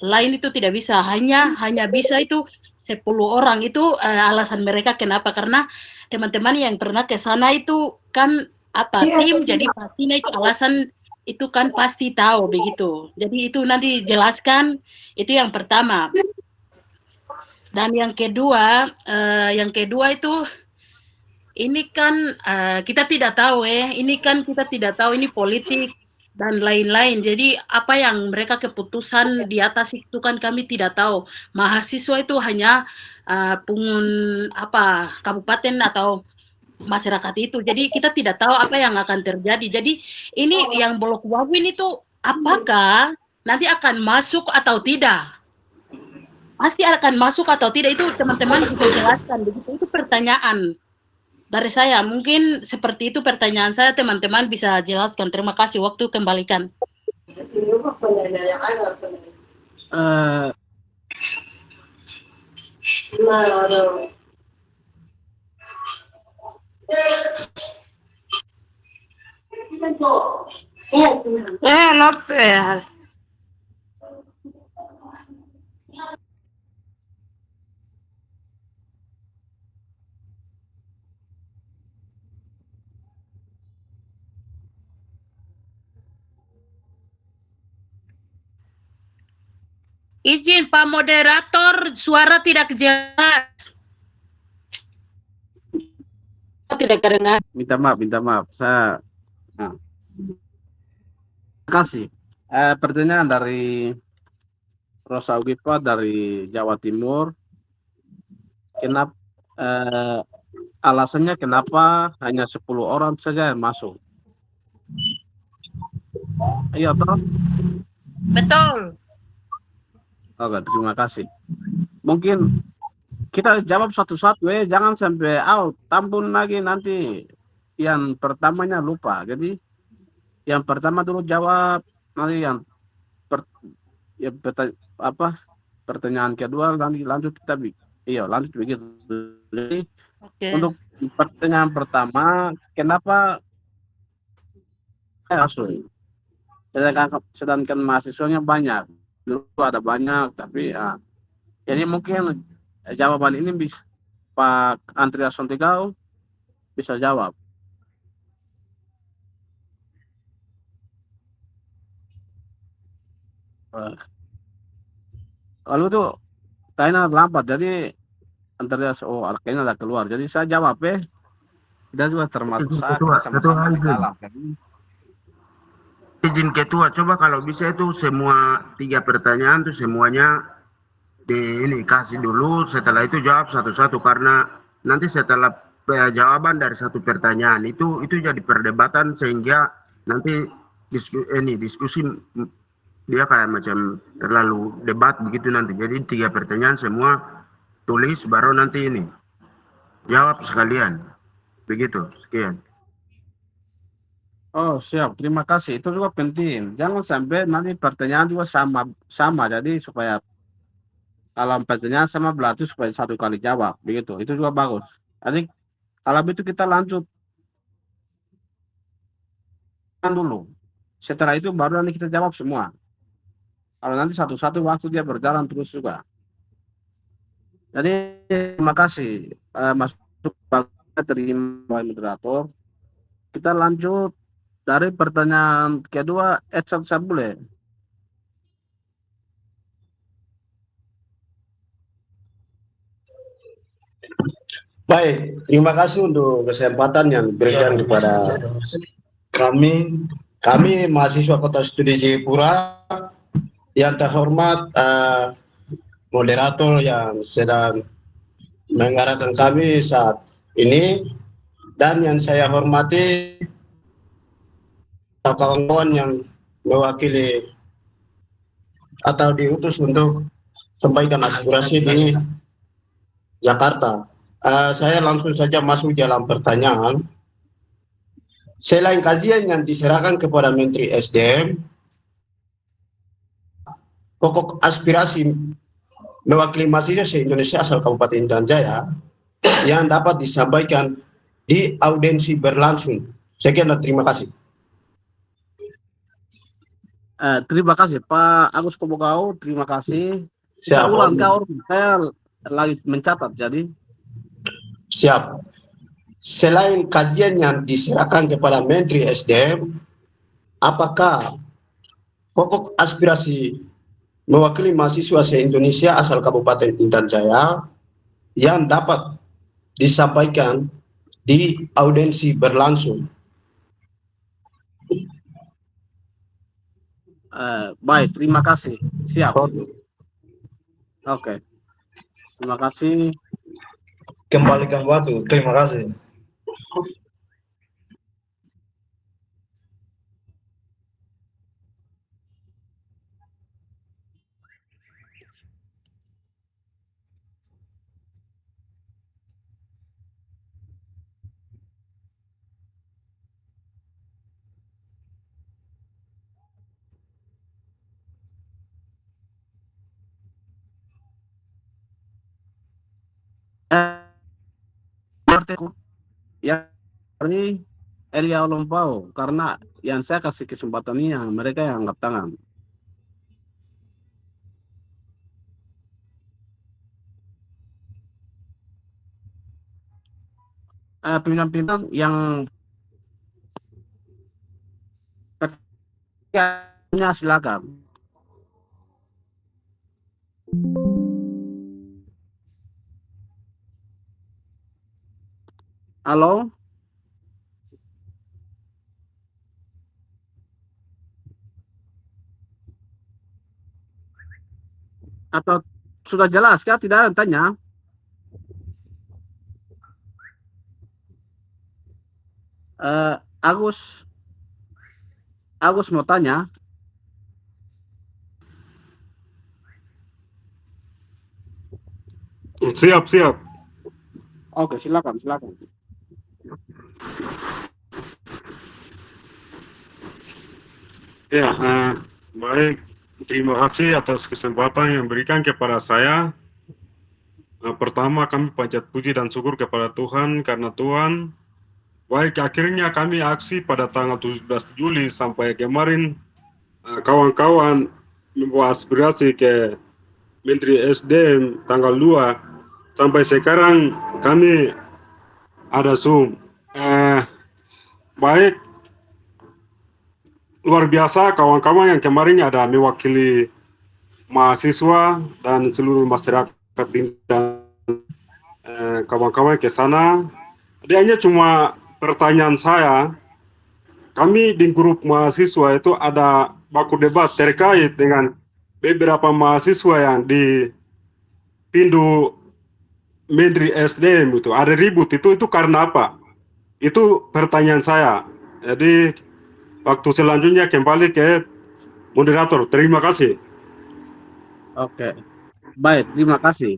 lain itu tidak bisa, hanya bisa itu 10 orang. Itu alasan mereka kenapa, karena teman-teman yang pernah ke sana itu kan tim, jadi pastinya itu alasan itu kan pasti tahu begitu. Jadi itu nanti jelaskan, itu yang pertama. Dan yang kedua itu ini kan kita tidak tahu ini kan kita tidak tahu ini politik dan lain-lain. Jadi apa yang mereka keputusan di atas itu kan kami tidak tahu. Mahasiswa itu hanya pungun kabupaten atau masyarakat itu. Jadi kita tidak tahu apa yang akan terjadi. Jadi ini yang Blok Wawin itu apakah nanti akan masuk atau tidak? Pasti akan masuk atau tidak, itu teman-teman bisa jelaskan begitu. Itu pertanyaan dari saya. Mungkin seperti itu pertanyaan saya, teman-teman bisa jelaskan. Terima kasih, waktu kembalikan. Lopez. Izin Pak Moderator, suara tidak jelas. Tidak kedengar. Minta maaf. Saya terima kasih. Pertanyaan dari Rosa Ugipa dari Jawa Timur. Kenapa alasannya kenapa hanya 10 orang saja yang masuk? Iya toh? Betul. Oke, terima kasih. Mungkin kita jawab satu-satu jangan sampai out, tampun lagi nanti yang pertamanya lupa. Jadi yang pertama dulu jawab, nanti yang pertanyaan kedua nanti lanjut kita iya lanjut begitu. Jadi Oke. untuk pertanyaan pertama, kenapa masuk? Sedangkan mahasiswanya banyak, dulu ada banyak, tapi jadi mungkin jawaban ini bisa Pak Andreas Sontigau bisa jawab. Lalu tuh kayaknya lambat, jadi Andreas kayaknya udah keluar. Jadi saya jawab dan juga termasuk saya kita sama-sama di dalam. Izin ketua, coba kalau bisa itu semua 3 pertanyaan tuh semuanya ini kasih dulu, setelah itu jawab satu-satu karena nanti setelah jawaban dari satu pertanyaan itu jadi perdebatan sehingga nanti diskusi dia kayak macam terlalu debat begitu nanti. Jadi 3 pertanyaan semua tulis baru nanti ini jawab sekalian. Begitu, sekian. Oh siap, terima kasih. Itu juga penting. Jangan sampai nanti pertanyaan juga sama. Jadi supaya kalau pertanyaan sama berarti supaya satu kali jawab. Begitu. Itu juga bagus. Jadi kalau begitu kita lanjut dulu. Setelah itu baru nanti kita jawab semua. Kalau nanti satu-satu waktu dia berjalan terus juga. Jadi terima kasih masuk terima moderator. Kita lanjut dari pertanyaan kedua, Edson Sabule. Baik, terima kasih untuk kesempatan yang diberikan kepada kami. Kami mahasiswa Kota Studi Jayapura yang terhormat moderator yang sedang mengarahkan kami saat ini, dan yang saya hormati kawan-kawan yang mewakili atau diutus untuk sampaikan aspirasi di Jakarta. Saya langsung saja masuk dalam pertanyaan. Selain kajian yang diserahkan kepada Menteri SDM, pokok aspirasi mewakili mahasiswa se-Indonesia asal Kabupaten Intan Jaya yang dapat disampaikan di audiensi berlangsung. Sekian dan terima kasih. Terima kasih Pak Agus Kobogau, terima kasih. Bisa ulang kau, saya lagi mencatat jadi. Siap. Selain kajian yang diserahkan kepada Menteri SDM, apakah pokok aspirasi mewakili mahasiswa se-Indonesia asal Kabupaten Intan Jaya yang dapat disampaikan di audiensi berlangsung? Baik, terima kasih. Siap. Oke. Terima kasih. Kembalikan waktu. Terima kasih. Ya, ini Elia Olompau karena yang saya kasih kesempatan ini yang mereka yang angkat tangan. Pimpinan-pimpinan yang silakan. Halo? Atau sudah jelas kah? Tidak ada yang tanya. Eh, Agus mau tanya. Siap, siap. Oke, silakan. Ya, baik. Terima kasih atas kesempatan yang diberikan kepada saya. Pertama, kami panjat puji dan syukur kepada Tuhan karena Tuhan baik akhirnya kami aksi pada tanggal 17 Juli sampai kemarin kawan-kawan membawa aspirasi ke Menteri SDM tanggal 2 sampai sekarang kami ada Zoom. Baik, luar biasa kawan-kawan yang kemarin ada mewakili mahasiswa dan seluruh masyarakat dan kawan-kawan ke sana. Dia hanya cuma pertanyaan saya, kami di grup mahasiswa itu ada baku debat terkait dengan beberapa mahasiswa yang di pindu Menteri SDM itu ada ribut itu karena apa? Itu pertanyaan saya. Jadi waktu selanjutnya kembali ke moderator. Terima kasih. Oke. Baik, terima kasih.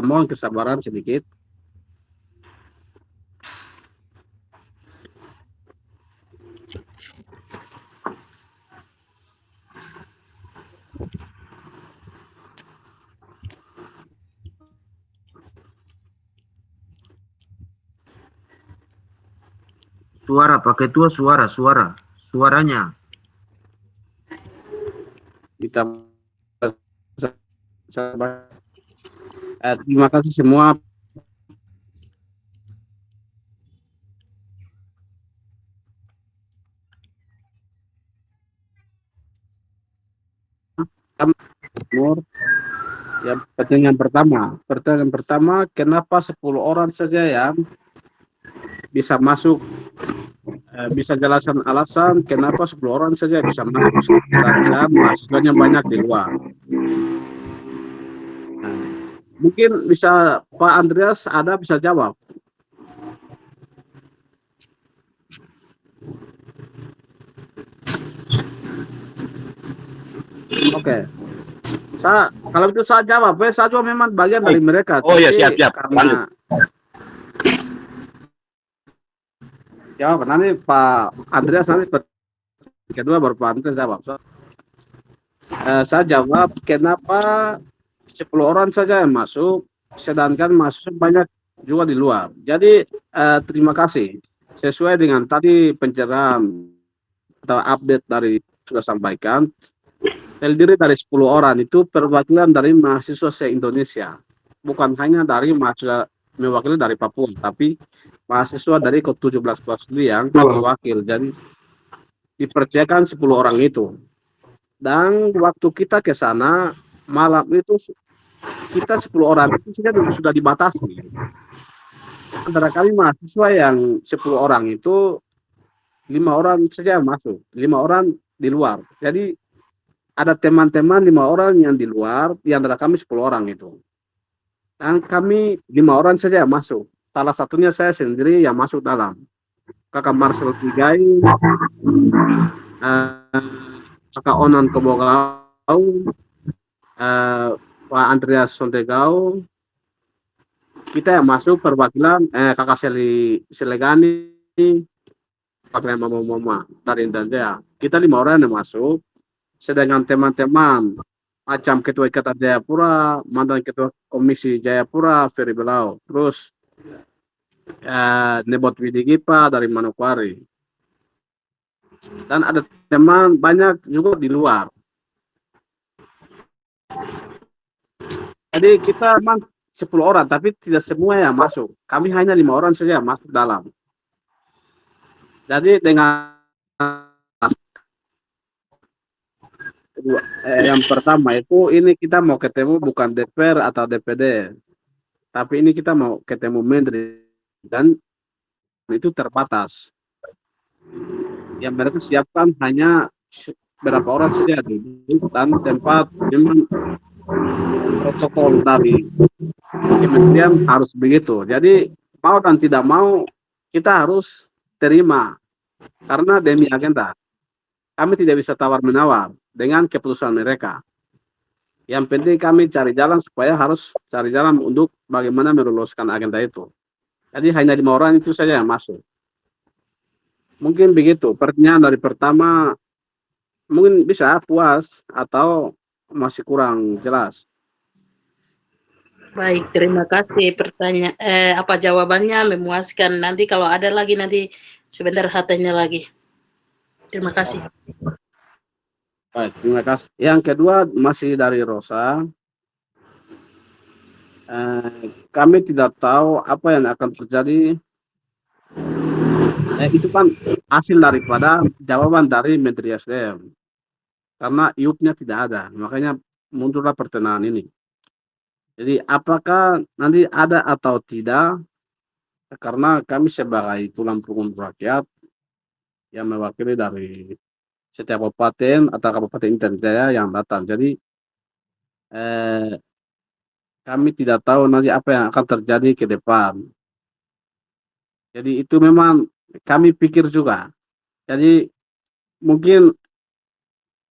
Mohon kesabaran sedikit. Suara, Pak Ketua, suaranya. Kita terima kasih semua. Ya, pertanyaan pertama, kenapa 10 orang saja yang bisa masuk? Bisa jelaskan alasan kenapa 10 orang saja bisa masuk, sedangkan mahasiswanya banyak di luar. Mungkin bisa Pak Andreas bisa jawab. Oke. Kalau itu saya jawab, saya juga memang bagian dari mereka. Oh ya, siap. Karena jawab nanti Pak Andreas, nanti kedua baru Pak Andreas jawab. Saya jawab kenapa 10 orang saja yang masuk, sedangkan masuk banyak juga di luar. Jadi terima kasih. Sesuai dengan tadi pencerahan atau update dari sudah sampaikan, terdiri dari 10 orang itu perwakilan dari mahasiswa se-Indonesia. Bukan hanya dari mahasiswa mewakili dari Papua, tapi mahasiswa dari ke-17 yang diwakil. Jadi dipercayakan 10 orang itu. Dan waktu kita ke sana malam itu kita 10 orang itu sudah dibatasi. Antara kami mahasiswa yang 10 orang itu 5 orang saja masuk, 5 orang di luar. Jadi ada teman-teman 5 orang yang di luar, di antara kami 10 orang itu. Dan kami 5 orang saja yang masuk. Salah satunya saya sendiri yang masuk dalam. Kakak Marcel Tigai, Kakak Onan Kebogau, Pak Andreas Sontegau, kita yang masuk perwakilan Kakak Selegani, Pak Mama dari Indonesia. Kita 5 orang yang masuk. Sedangkan teman-teman macam Ketua Ikatan Jayapura, mantan Ketua Komisi Jayapura, Ferry Belau, terus Nebot Widigipa dari Manokwari, dan ada teman banyak juga di luar. Jadi kita memang 10 orang, tapi tidak semua yang masuk. Kami hanya 5 orang saja yang masuk dalam. Jadi dengan yang pertama itu ini kita mau ketemu bukan DPR atau DPD. Tapi ini kita mau ketemu menteri dan itu terbatas. Yang mereka siapkan hanya berapa orang saja duduk dan tempat memang protokol dari kementerian harus begitu. Jadi mau dan tidak mau kita harus terima karena demi agenda. Kami tidak bisa tawar-menawar dengan keputusan mereka. Yang penting kami cari jalan supaya harus cari jalan untuk bagaimana meluluskan agenda itu. Jadi hanya 5 orang itu saja yang masuk. Mungkin begitu. Pertanyaan dari pertama mungkin bisa puas atau masih kurang jelas. Baik, terima kasih pertanyaan apa jawabannya memuaskan. Nanti kalau ada lagi nanti sebentar tanya lagi. Terima kasih. Baik, terima kasih. Yang kedua masih dari Rosa. Kami tidak tahu apa yang akan terjadi. Itu kan hasil daripada jawaban dari Menteri SDM. Karena IUP-nya tidak ada, makanya mundurlah pertengahan ini. Jadi apakah nanti ada atau tidak? Karena kami sebagai tulang punggung rakyat yang mewakili dari setiap kabupaten atau kabupaten Intan Jaya yang datang. Jadi kami tidak tahu nanti apa yang akan terjadi ke depan. Jadi itu memang kami pikir juga. Jadi mungkin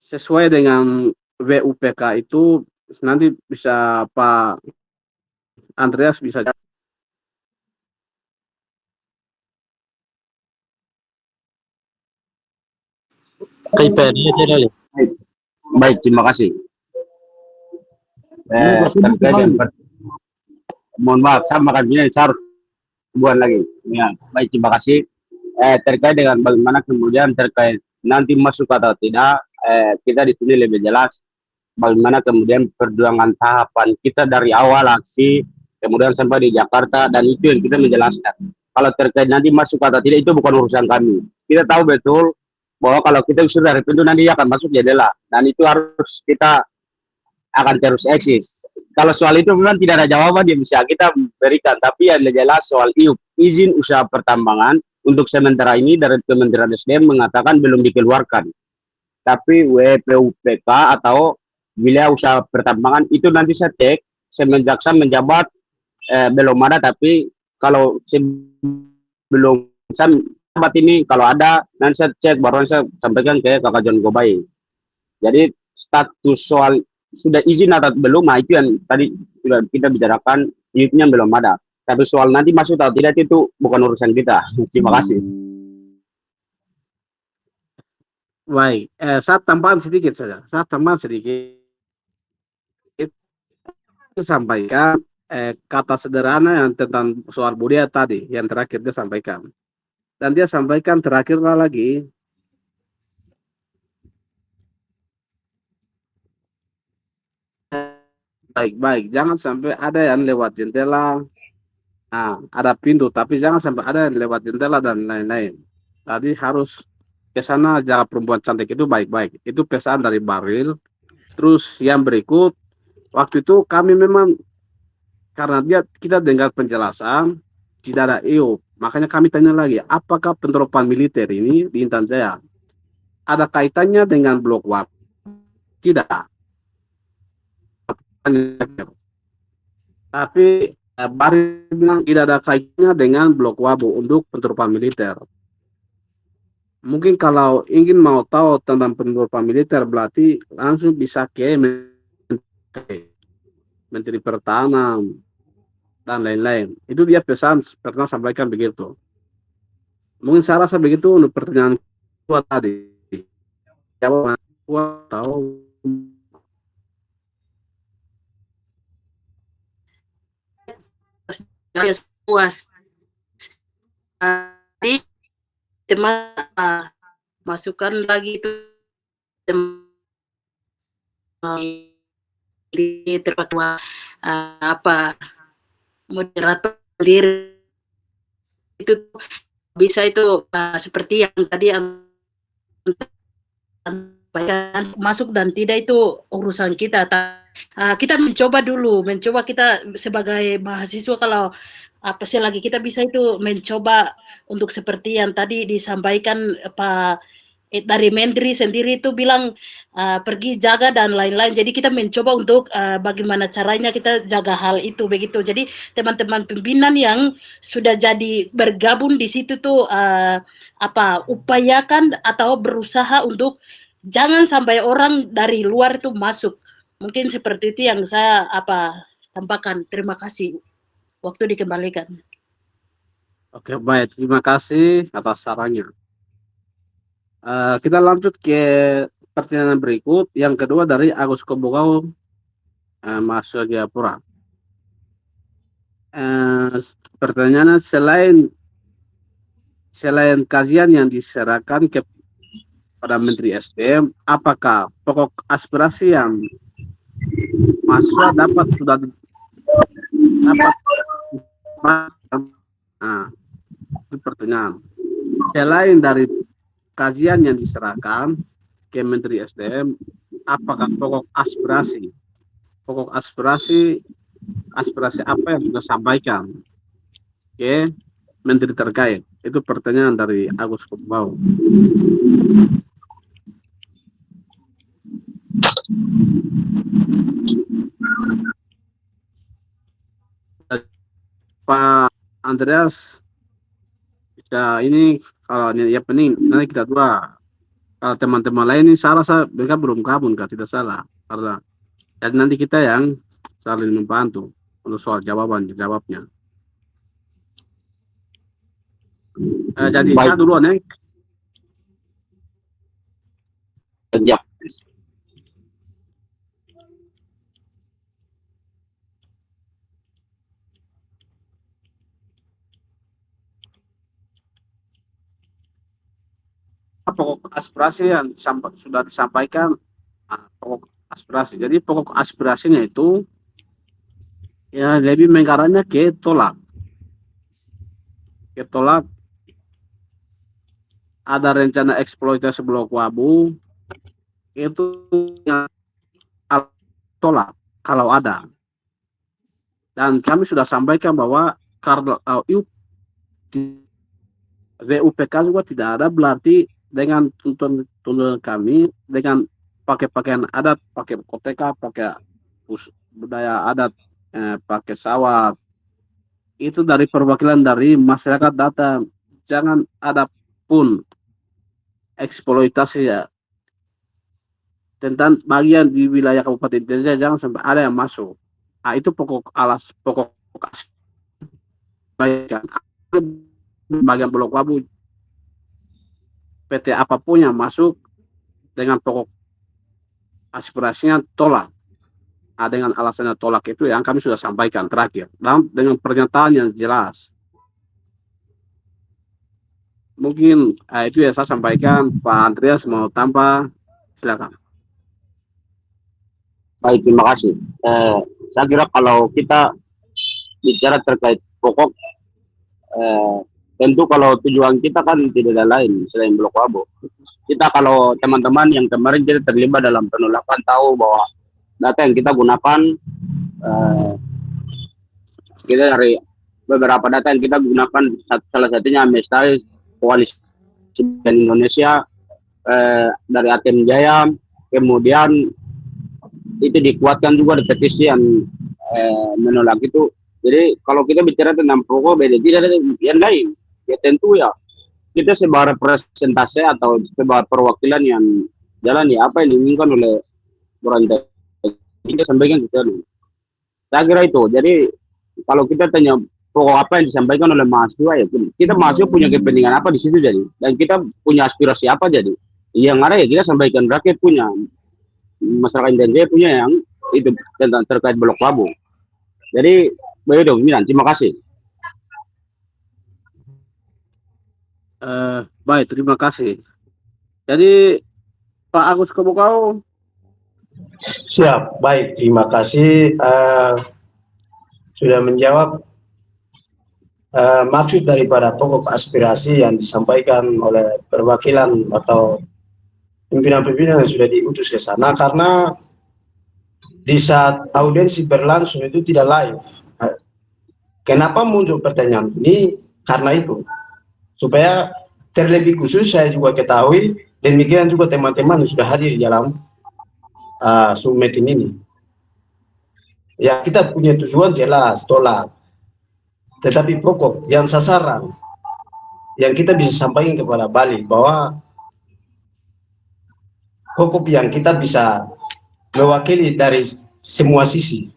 sesuai dengan WUPK itu nanti bisa Pak Andreas bisa. Baik, terima kasih. Terkait dengan mohon maaf, saya makan gini, saya harus buat lagi. Ya, baik, terima kasih. Terkait dengan bagaimana kemudian terkait nanti masuk atau tidak, kita di sini lebih jelas bagaimana kemudian perjuangan tahapan kita dari awal aksi, kemudian sampai di Jakarta, dan itu yang kita menjelaskan. Kalau terkait nanti masuk atau tidak, itu bukan urusan kami. Kita tahu betul bahwa kalau kita sudah dari pintu nanti akan masuk jendela, dan itu harus kita akan terus eksis. Kalau soal itu memang tidak ada jawaban yang bisa kita berikan, tapi yang jelas soal IUP, izin usaha pertambangan untuk sementara ini dari Kementerian SDM mengatakan belum dikeluarkan. Tapi WPUPK atau wilayah usaha pertambangan itu nanti saya cek semenjak saya menjabat belum ada, tapi kalau sebelum saya menjabat ini kalau ada nanti saya cek baru saya sampaikan ke Kakak John Gobai. Jadi status soal sudah izin atau belum, nah itu yang tadi sudah kita bicarakan, izinnya belum ada. Tapi soal nanti masuk atau tidak itu bukan urusan kita. Terima kasih. Baik, saya tambahan sedikit saja. Saya tambahan sedikit. Sampaikan kata sederhana yang tentang soal budaya tadi, yang terakhir dia sampaikan. Dan dia sampaikan terakhirlah lagi, baik-baik, jangan sampai ada yang lewat jendela, ada pintu, tapi jangan sampai ada yang lewat jendela dan lain-lain. Tadi harus ke sana jaga perempuan cantik itu baik-baik. Itu pesan dari Baril. Terus yang berikut, waktu itu kami memang karena kita dengar penjelasan tidak ada IUP, makanya kami tanya lagi, apakah penerapan militer ini di Intan Jaya ada kaitannya dengan blok WAP? Tidak. Tapi Baril bilang tidak ada kaitannya dengan blok Wabu untuk penerapan militer. Mungkin kalau ingin mau tahu tentang penerapan militer berarti langsung bisa ke Menteri Pertahanan dan lain-lain. Itu dia pesan pernah sampaikan begitu. Mungkin saya rasa begitu untuk pertanyaan kuat tadi. Jawab kuat tahu. Puas. Tadi teman masukkan lagi itu di terpatua apa moderator sendiri itu bisa itu seperti yang tadi masuk dan tidak itu urusan kita. Kita mencoba kita sebagai mahasiswa kalau apa sih lagi kita bisa itu mencoba untuk seperti yang tadi disampaikan Pak dari Menteri sendiri itu bilang pergi jaga dan lain-lain. Jadi kita mencoba untuk bagaimana caranya kita jaga hal itu begitu. Jadi teman-teman pimpinan yang sudah jadi bergabung di situ tuh upayakan atau berusaha untuk jangan sampai orang dari luar itu masuk. Mungkin seperti itu yang saya tambahkan. Terima kasih. Waktu dikembalikan. Oke, baik. Terima kasih atas sarannya. Kita lanjut ke pertanyaan berikut. Yang kedua dari Agus Kobogau, mahasiswa Jayapura. Pertanyaannya, selain kajian yang diserahkan kepada Menteri SDM, apakah pokok aspirasi yang mahasiswa sudah dapat? Itu pertanyaan. Selain dari kajian yang diserahkan ke Menteri SDM, apakah pokok aspirasi apa yang sudah sampaikan ke Menteri terkait? Itu pertanyaan dari Agus Kobau. Pak Andreas, bisa ini kalau ya pening nanti kita dua. Kalau teman-teman lain ini saya rasa mereka belum gabung, tidak salah. Karena jadi nanti kita yang saling membantu untuk soal jawabnya. Jadi saya duluan ya. Ya. Pokok aspirasi yang sudah disampaikan, pokok aspirasi. Jadi pokok aspirasinya itu ya lebih mengarahnya ke tolak. Ada rencana eksploitasi Blok Wabu, itu yang tolak kalau ada. Dan kami sudah sampaikan bahwa karena VUPK juga tidak ada, berarti dengan tuntunan kami dengan pakai pakaian adat, pakai koteka, pakai budaya adat, pakai sawat, itu dari perwakilan dari masyarakat datang. Jangan ada pun eksploitasi ya tentang bagian di wilayah Kabupaten Denjaya, jangan sampai ada yang masuk. Itu pokok bagian Blok Wabu, PT apapun yang masuk dengan pokok aspirasinya tolak. Dengan alasannya tolak itu yang kami sudah sampaikan terakhir. Dan dengan pernyataan yang jelas. Mungkin itu yang saya sampaikan. Pak Andreas mau tambah, silakan. Baik, terima kasih. Saya kira kalau kita bicara terkait pokok, tentu kalau tujuan kita kan tidak ada lain selain Blok Wabu. Kita kalau teman-teman yang kemarin kita terlibat dalam penolakan tahu bahwa data yang kita gunakan, kita dari beberapa data yang kita gunakan, salah satunya Amnesty, Koalisi Indonesia, dari ATM Jaya, kemudian itu dikuatkan juga di petisi yang menolak itu. Jadi kalau kita bicara tentang pokok beda, tidak ada yang lain. Ya tentu ya kita sebagai representasi atau sebagai perwakilan yang jalan ya apa yang diinginkan oleh berantai kita sampaikan kita dulu. Saya kira itu. Jadi kalau kita tanya pokok apa yang disampaikan oleh mahasiswa ya kita mahasiswa punya kepentingan apa di situ jadi, dan kita punya aspirasi apa jadi. Yang ada ya kita sampaikan, rakyat punya, masyarakat Indonesia punya yang itu tentang terkait Blok Wabu. Jadi begitu, Milan. Terima kasih. Baik, terima kasih. Jadi Pak Agus Kobogau. Siap, baik, terima kasih. Sudah menjawab maksud daripada pokok aspirasi yang disampaikan oleh perwakilan atau pimpinan-pimpinan yang sudah diutus ke sana, karena di saat audiensi berlangsung itu tidak live. Kenapa muncul pertanyaan ini? Karena itu, supaya terlebih khusus saya juga ketahui, demikian juga teman-teman yang sudah hadir di dalam Zoom meeting ini. Ya, kita punya tujuan jelas, tolak. Tetapi pokok yang sasaran yang kita bisa sampaikan kepada Bali bahwa pokok yang kita bisa mewakili dari semua sisi.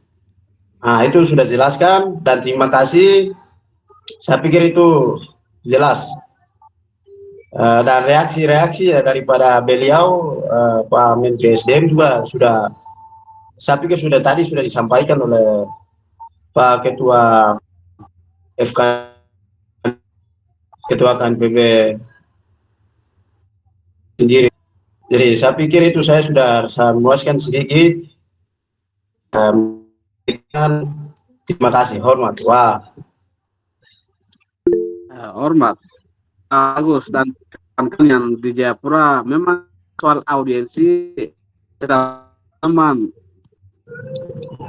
Nah, itu sudah jelaskan dan terima kasih. Saya pikir itu jelas. Dan reaksi-reaksi daripada beliau, Pak Menteri SDM juga sudah, saya pikir sudah tadi sudah disampaikan oleh Pak Ketua FK, Ketua KNPB sendiri. Jadi saya pikir itu saya sudah memuaskan sedikit. Terima kasih, hormat. Wah. Hormat. Agus dan teman yang di Jayapura, memang soal audiensi teman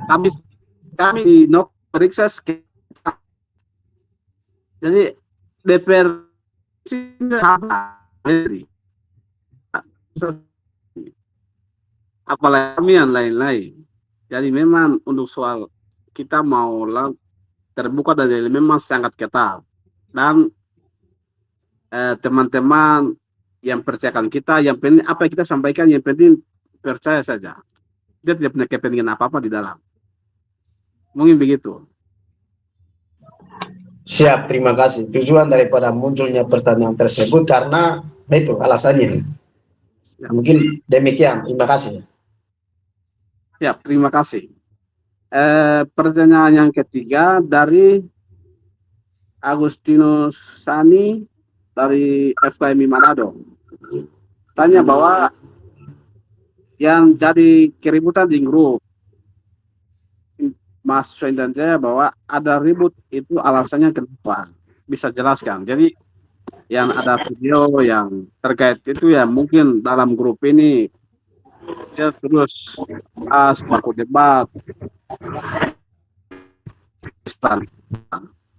kami di periksa jadi DPR apalagi kami yang lain-lain. Jadi memang untuk soal kita mau terbuka dan memang sangat ketat, dan teman-teman yang percayakan kita, yang penting apa yang kita sampaikan, yang penting percaya saja. Dia tidak punya kepentingan apa-apa di dalam. Mungkin begitu. Siap, terima kasih. Tujuan daripada munculnya pertanyaan tersebut karena itu alasannya. Ya. Mungkin demikian. Terima kasih. Siap, terima kasih. Pertanyaan yang ketiga dari Agustinus Sani dari FKMI Manado. Tanya bahwa yang jadi keributan di grup mahasiswa Intan Jaya, bahwa ada ribut itu alasannya kenapa? Bisa jelaskan. Jadi yang ada video yang terkait itu ya mungkin dalam grup ini dia terus baku debat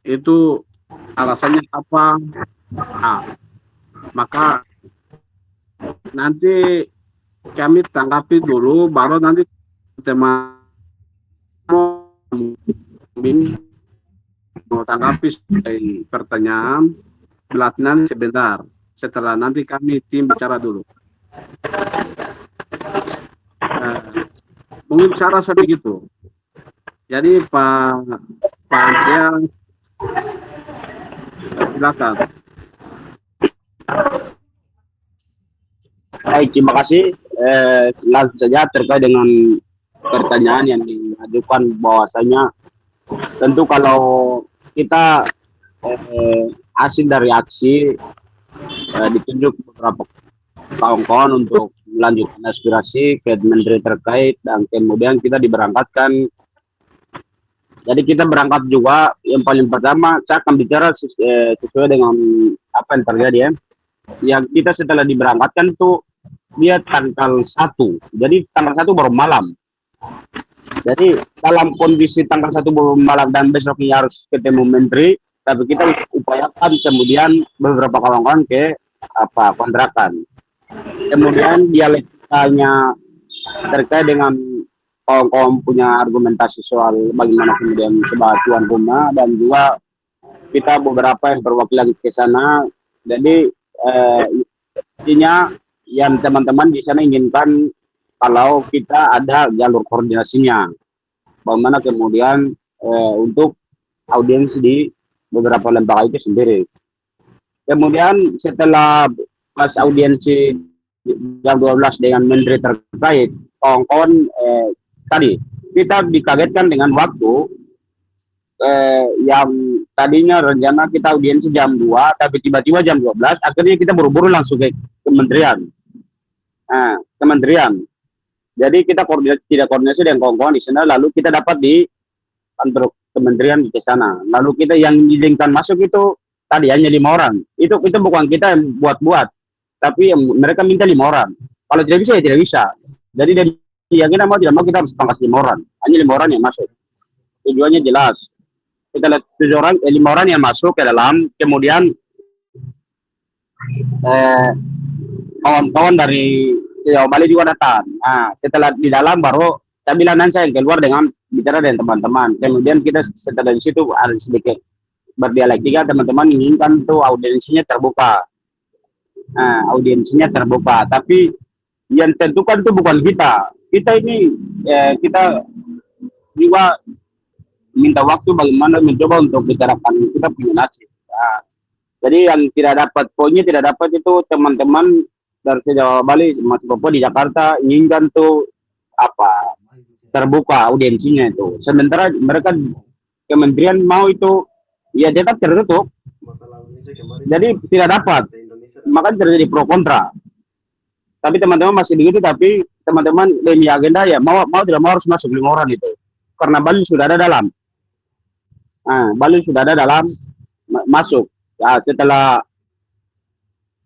itu alasannya apa? Nah, maka nanti kami tanggapi dulu, baru nanti teman mau tanggapi pertanyaan belakangan sebentar. Setelah nanti kami tim bicara dulu. Mungkin cara saya begitu. Jadi Pak Andreas, silakan. Baik, terima kasih. Langsung saja terkait dengan pertanyaan yang diajukan, bahwasanya tentu kalau kita hasil dari aksi ditunjuk beberapa kawan-kawan untuk melanjutkan aspirasi ke menteri terkait, dan kemudian kita diberangkatkan. Jadi kita berangkat juga, yang paling pertama saya akan bicara sesuai dengan apa yang terjadi ya. Yang kita setelah diberangkatkan tuh dia tanggal 1, jadi tanggal 1 baru malam. Jadi dalam kondisi tanggal 1 baru malam dan besoknya harus ketemu menteri, tapi kita upayakan kemudian beberapa kawan-kawan ke kontrakan. Kemudian dialektikanya terkait dengan kawan-kawan punya argumentasi soal bagaimana kemudian kebatuan rumah, dan juga kita beberapa yang perwakilan ke sana. Jadi intinya yang teman-teman di sana inginkan kalau kita ada jalur koordinasinya, bagaimana kemudian untuk audiensi di beberapa lembaga itu sendiri. Kemudian setelah pas audiensi jam 12 dengan menteri terkait, kawan-kawan tadi kita dikagetkan dengan waktu yang tadinya rencana kita audiensi jam 2, tapi tiba-tiba jam 12, akhirnya kita buru-buru langsung ke kementerian. Nah, kementerian. Jadi kita tidak koordinasi dengan kawan-kawan di sana, lalu kita dapat di kantor kementerian di sana. Lalu kita yang diizinkan masuk itu tadi hanya 5 orang. Itu bukan kita yang buat-buat, tapi mereka minta 5 orang. Kalau tidak bisa ya tidak bisa. Jadi dari yang kita mau tidak mau kita harus pangkas 5 orang. Hanya 5 orang yang masuk. Tujuannya jelas. Kita lihat 7 orang, 5 orang yang masuk ke dalam, kemudian kawan-kawan dari sejauh Bali juga datang. Nah, setelah di dalam baru saya bilang nanti saya keluar dengan bicara dengan teman-teman. Kemudian kita setelah di situ ada sedikit berdialektika, teman-teman inginkan tuh audiensinya terbuka. Nah, audiensinya terbuka. Tapi yang tentukan itu bukan kita. Kita ini kita juga minta waktu bagaimana mencoba untuk bicarakan kita punya nasib. Nah, jadi yang tidak dapat poinnya tidak dapat itu teman-teman dari sejauh Bali masuk Papua di Jakarta inginkan tuh apa terbuka audiensinya itu. Sementara mereka kementerian mau itu ya tetap tertutup. Jadi tidak dapat. Maka terjadi pro kontra. Tapi teman-teman masih begitu, tapi teman-teman demi agenda ya mau tidak mau harus masuk 5 orang itu. Karena Bali sudah ada dalam. Nah, Bali sudah ada dalam masuk. Ya, setelah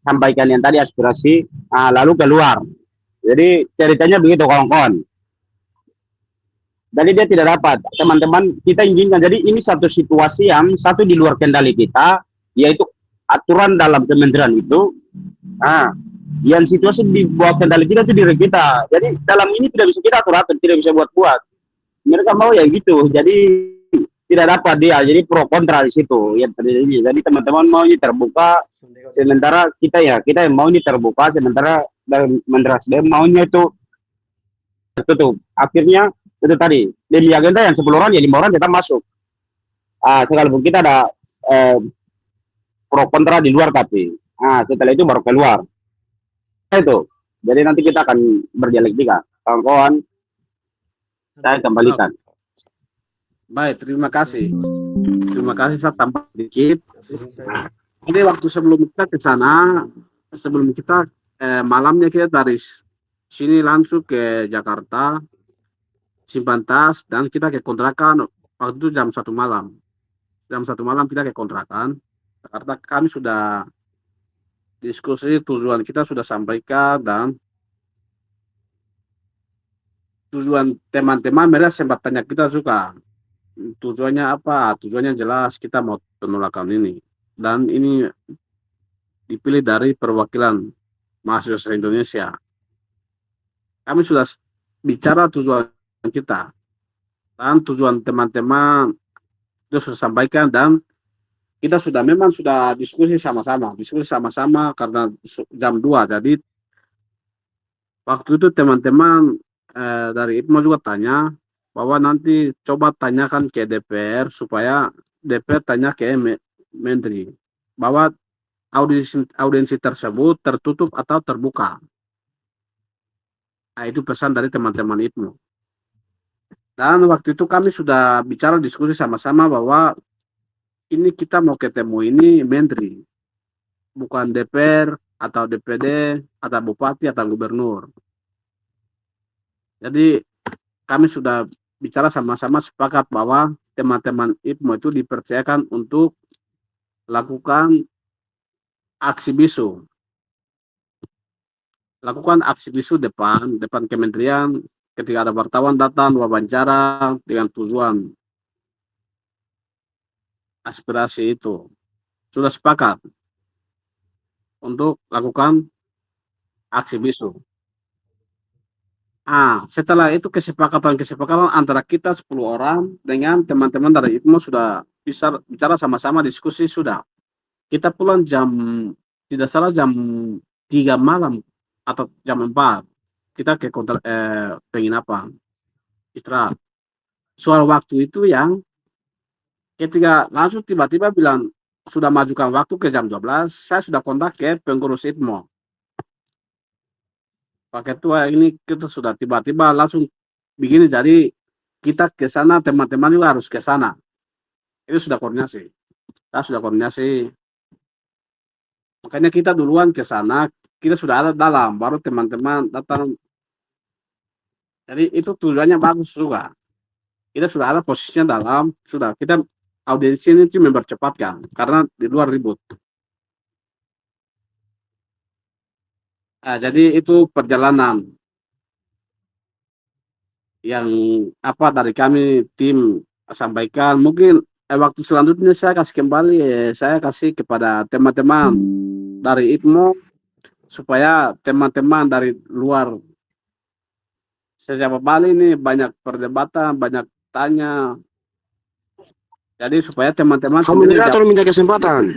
sampaikan yang tadi aspirasi, lalu keluar. Jadi ceritanya begitu kawan-kawan. Jadi dia tidak dapat. Teman-teman kita inginkan. Jadi ini satu situasi yang satu di luar kendali kita, yaitu aturan dalam kementerian itu. Yang situasi di bawah kendali kita itu diri kita. Jadi dalam ini tidak bisa kita atur-atur, tidak bisa buat-buat. Mereka mau ya gitu. Jadi tidak dapat dia, jadi pro kontra di situ yang terjadi. Jadi teman-teman mau ini terbuka, sementara kita yang mau ini terbuka, sementara dari Mendrasdem maunya itu tertutup. Akhirnya itu tadi dari agenda yang 10 orang ya 5 orang tetap masuk. Sekalipun kita ada pro kontra di luar tapi, setelah itu baru keluar. Itu. Jadi nanti kita akan berdialektika, kawan-kawan. Saya kembalikan. Baik, terima kasih. Terima kasih, saya tambah sedikit. Jadi waktu sebelum kita ke sana, sebelum kita malamnya kita dari sini langsung ke Jakarta, simpan tas, dan kita ke kontrakan. Waktu itu jam 1 malam. Jam 1 malam kita ke kontrakan. Jakarta kami sudah diskusi, tujuan kita sudah sampaikan, dan tujuan teman-teman mereka sempat tanya kita juga. Tujuannya apa? Tujuannya jelas, kita mau penolakan ini. Dan ini dipilih dari perwakilan mahasiswa Indonesia. Kami sudah bicara tujuan kita. Dan tujuan teman-teman itu sudah sampaikan, dan kita memang sudah diskusi sama-sama. Diskusi sama-sama karena jam 2. Jadi waktu itu teman-teman dari IPMO juga tanya, bahwa nanti coba tanyakan ke DPR supaya DPR tanya ke Menteri bahwa audiensi tersebut tertutup atau terbuka. Itu pesan dari teman-teman IPMO. Dan waktu itu kami sudah bicara diskusi sama-sama bahwa ini kita mau ketemu ini Menteri, bukan DPR atau DPD atau Bupati atau Gubernur. Jadi kami sudah bicara sama-sama sepakat bahwa teman-teman IPMO itu dipercayakan untuk lakukan aksi bisu. Lakukan aksi bisu depan kementerian ketika ada wartawan datang wawancara dengan tujuan aspirasi itu. Sudah sepakat untuk lakukan aksi bisu. Setelah itu kesepakatan antara kita 10 orang dengan teman-teman dari IPMO sudah bisa bicara sama-sama, diskusi sudah. Kita pulang tidak salah jam 3 malam atau jam 4. Kita ke penginapan, istirahat. Soal waktu itu yang ketika langsung tiba-tiba bilang sudah majukan waktu ke jam 12, saya sudah kontak ke pengurus IPMO. Pak Ketua, ini kita sudah tiba-tiba langsung begini, jadi kita ke sana, teman-teman juga harus ke sana. Itu sudah koordinasi. Kita sudah koordinasi. Makanya kita duluan ke sana, kita sudah ada dalam, baru teman-teman datang. Jadi itu tujuannya bagus juga. Kita sudah ada posisinya dalam, sudah kita audiensi ini mempercepatkan karena di luar ribut. Jadi itu perjalanan yang dari kami tim sampaikan. Mungkin waktu selanjutnya saya kasih kembali, saya kasih kepada teman-teman dari ITMO supaya teman-teman dari luar sejauh Bali ini banyak perdebatan, banyak tanya. Jadi supaya teman-teman sendiri Moderator minta kesempatan.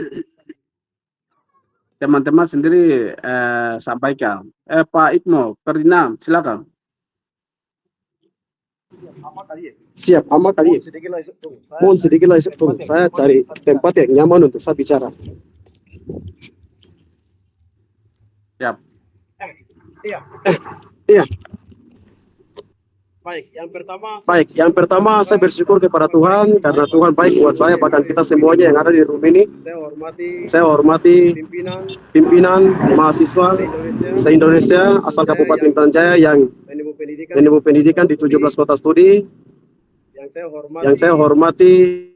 teman-teman sendiri sampaikan. Pak ITMO, Ferdinand, silakan. Siap, amat kali. Mohon sedikitlah tunggu. Saya cari tempat yang nyaman untuk saya bicara. Siap. Iya. Baik, yang pertama saya bersyukur kepada Tuhan karena Tuhan baik buat saya, bahkan kita semuanya yang ada di room ini. Saya hormati pimpinan mahasiswa se-Indonesia asal Kabupaten Tanjaya yang menempuh pendidikan di 17 kota studi. Yang saya hormati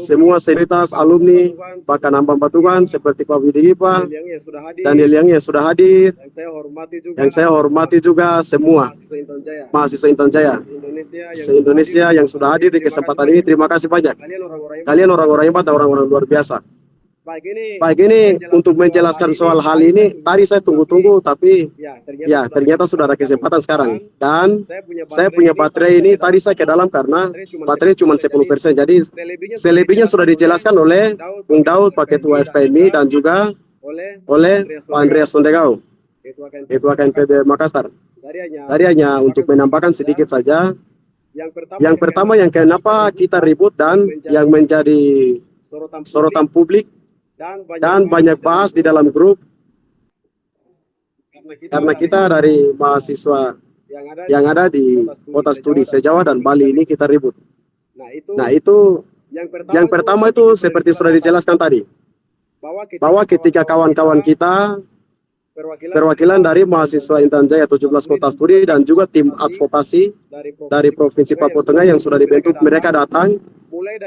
semua senioritas alumni, bahkan hamba Tuhan seperti Pak Widigipa dan yang sudah hadir. Yang saya hormati juga semua mahasiswa Intan Jaya se-Indonesia yang sudah hadir di kesempatan ini. Terima kasih banyak. Kalian orang-orang hebat dan orang-orang luar biasa. Baik, ini untuk menjelaskan soal hal ini, tadi saya tunggu-tunggu, tapi ya ternyata sudah ada kesempatan sekarang. Dan saya punya baterai ini, tadi saya ke dalam karena baterai cuma 10%. Jadi selebihnya sudah dijelaskan oleh Bung Daud, Pak Ketua FPMI, dan juga oleh Pak Andreas Sondegau, Ketua KNPB Makassar. Tadi hanya untuk menambahkan sedikit saja. Yang pertama, yang kenapa kita ribut dan yang menjadi sorotan publik dan banyak bahas di dalam grup, karena kita dari mahasiswa yang ada di kota studi se-Jawa dan Bali ini kita ribut. Nah itu yang pertama itu seperti sudah dijelaskan tadi, bahwa ketika kawan-kawan kita perwakilan dari mahasiswa Intan Jaya 17 kota studi dan juga tim advokasi dari Provinsi Papua Tengah yang sudah dibentuk, mereka datang.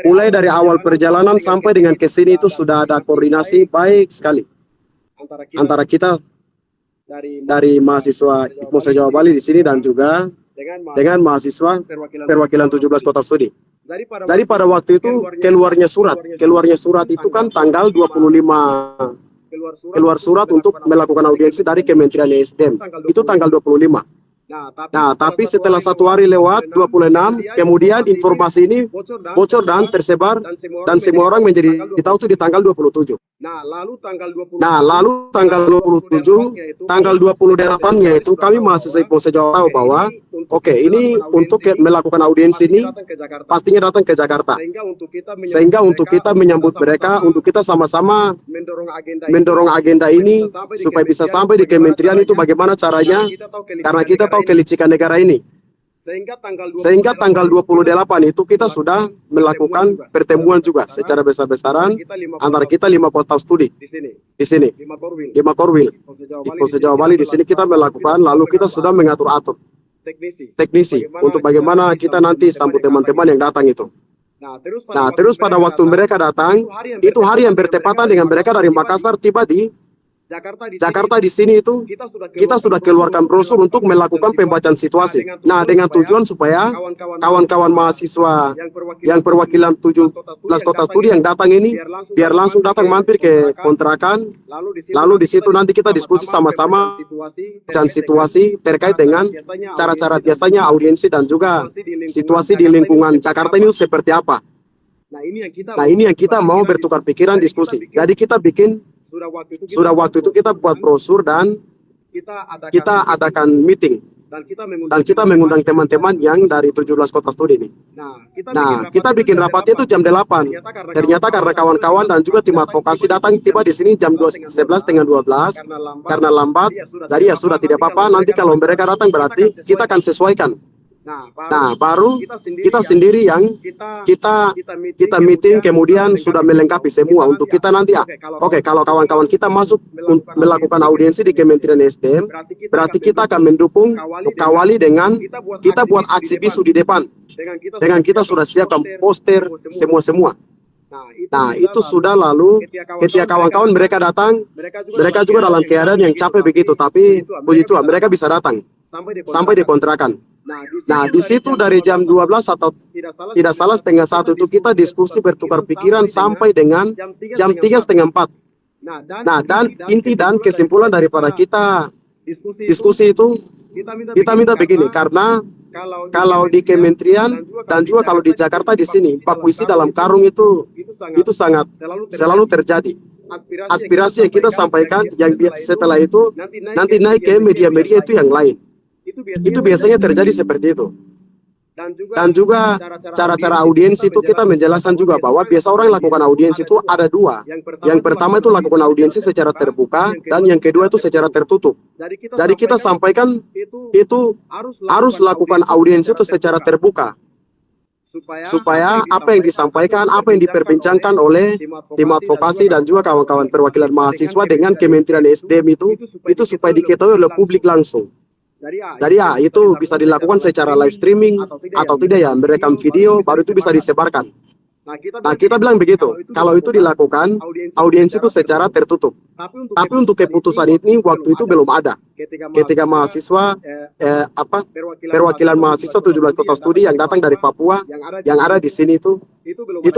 Mulai dari awal perjalanan sampai dengan ke sini itu sudah ada koordinasi baik sekali antara kita dari mahasiswa IPMO se-Jawa Bali di sini dan juga dengan mahasiswa perwakilan 17 kota studi. Jadi pada waktu itu keluarnya surat itu kan tanggal 25 keluar surat untuk melakukan audiensi dari Kementerian ESDM. Itu tanggal 25. Nah, tapi setelah 1 hari lewat 26, kemudian informasi ini bocor dan tersebar dan semua orang menjadi tahu itu di tanggal 27. Nah, lalu tanggal 27, tanggal 28-nya itu kami mahasiswa IPMO se-Jawa tahu bahwa oke, ini untuk melakukan audiensi ini pastinya datang ke Jakarta. Sehingga untuk kita menyambut mereka, untuk kita sama-sama mendorong agenda ini supaya bisa sampai di kementerian itu bagaimana caranya, karena kita tahu kelicikan negara ini. Sehingga tanggal 28 itu kita sudah melakukan pertemuan juga secara besar-besaran antara kita 5 kota studi di sini, 5 Korwil, IPMO se-Jawa Bali di sini kita melakukan, lalu kita sudah mengatur-atur teknisi untuk bagaimana kita nanti sambut teman-teman yang datang itu. Nah, terus pada waktu mereka datang, itu hari yang bertepatan dengan mereka dari Makassar tiba di Jakarta di sini itu kita sudah keluarkan brosur untuk melakukan pembacaan situasi. Nah, dengan tujuan supaya kawan-kawan mahasiswa yang perwakilan 17 kota studi yang datang ini biar langsung datang mampir ke kontrakan, lalu di situ nanti kita diskusi sama-sama dan situasi terkait dengan cara-cara biasanya audiensi dan juga situasi di lingkungan Jakarta ini seperti apa. Nah, ini yang kita mau bertukar pikiran, diskusi. Jadi kita sudah waktu itu kita buat brosur dan kita adakan meeting dan kita mengundang teman-teman yang dari 17 kota studi ini. Nah, kita bikin rapatnya itu jam 8. Ternyata karena kawan-kawan dan juga tim advokasi datang tiba di sini jam 11:30 karena lambat. Jadi ya sudah tidak apa-apa, nanti kalau mereka datang berarti kita akan sesuaikan. Nah, baru kita sendiri yang kita meeting kemudian sudah melengkapi semua untuk kita nanti. Oke, kalau kawan-kawan kita masuk melakukan audiensi di Kementerian SDM, berarti kita akan mendukung, kawali dengan kita buat aksi bisu di depan. Dengan kita sudah siapkan poster semua-semua. Nah, itu sudah lalu ketika kawan-kawan mereka datang, mereka juga dalam keadaan yang capek begitu, tapi puji Tuhan mereka bisa datang sampai di kontrakan. Nah, di situ dari jam 12 atau tidak salah setengah 1 itu kita diskusi bertukar pikiran sampai dengan jam 3:30. Nah, dan inti dan kesimpulan daripada kita diskusi itu, kita minta begini, karena kalau di kementerian dan juga kalau di Jakarta di sini, baku isi dalam karung itu sangat selalu terjadi. Aspirasi yang kita sampaikan, yang setelah itu nanti naik ke media-media itu yang lain. Itu biasanya terjadi seperti itu. Dan juga cara-cara audiensi itu kita menjelaskan juga bahwa biasa orang lakukan audiensi itu ada dua. Yang pertama itu lakukan audiensi secara terbuka, dan yang kedua itu secara tertutup. Jadi kita sampaikan itu harus lakukan audiensi itu secara terbuka, supaya apa yang disampaikan, apa yang diperbincangkan oleh tim advokasi dan juga kawan-kawan perwakilan mahasiswa dengan Kementerian SDM itu supaya diketahui oleh publik langsung. Jadi ya itu bisa dilakukan secara live streaming atau tidak ya, merekam video baru itu bisa disebarkan. Nah, kita bilang begitu, kalau itu dilakukan audiensi itu secara tertutup. Tapi untuk keputusan ini waktu itu belum ada. Ketika mahasiswa perwakilan mahasiswa 17 kota studi yang datang dari Papua yang ada di sini itu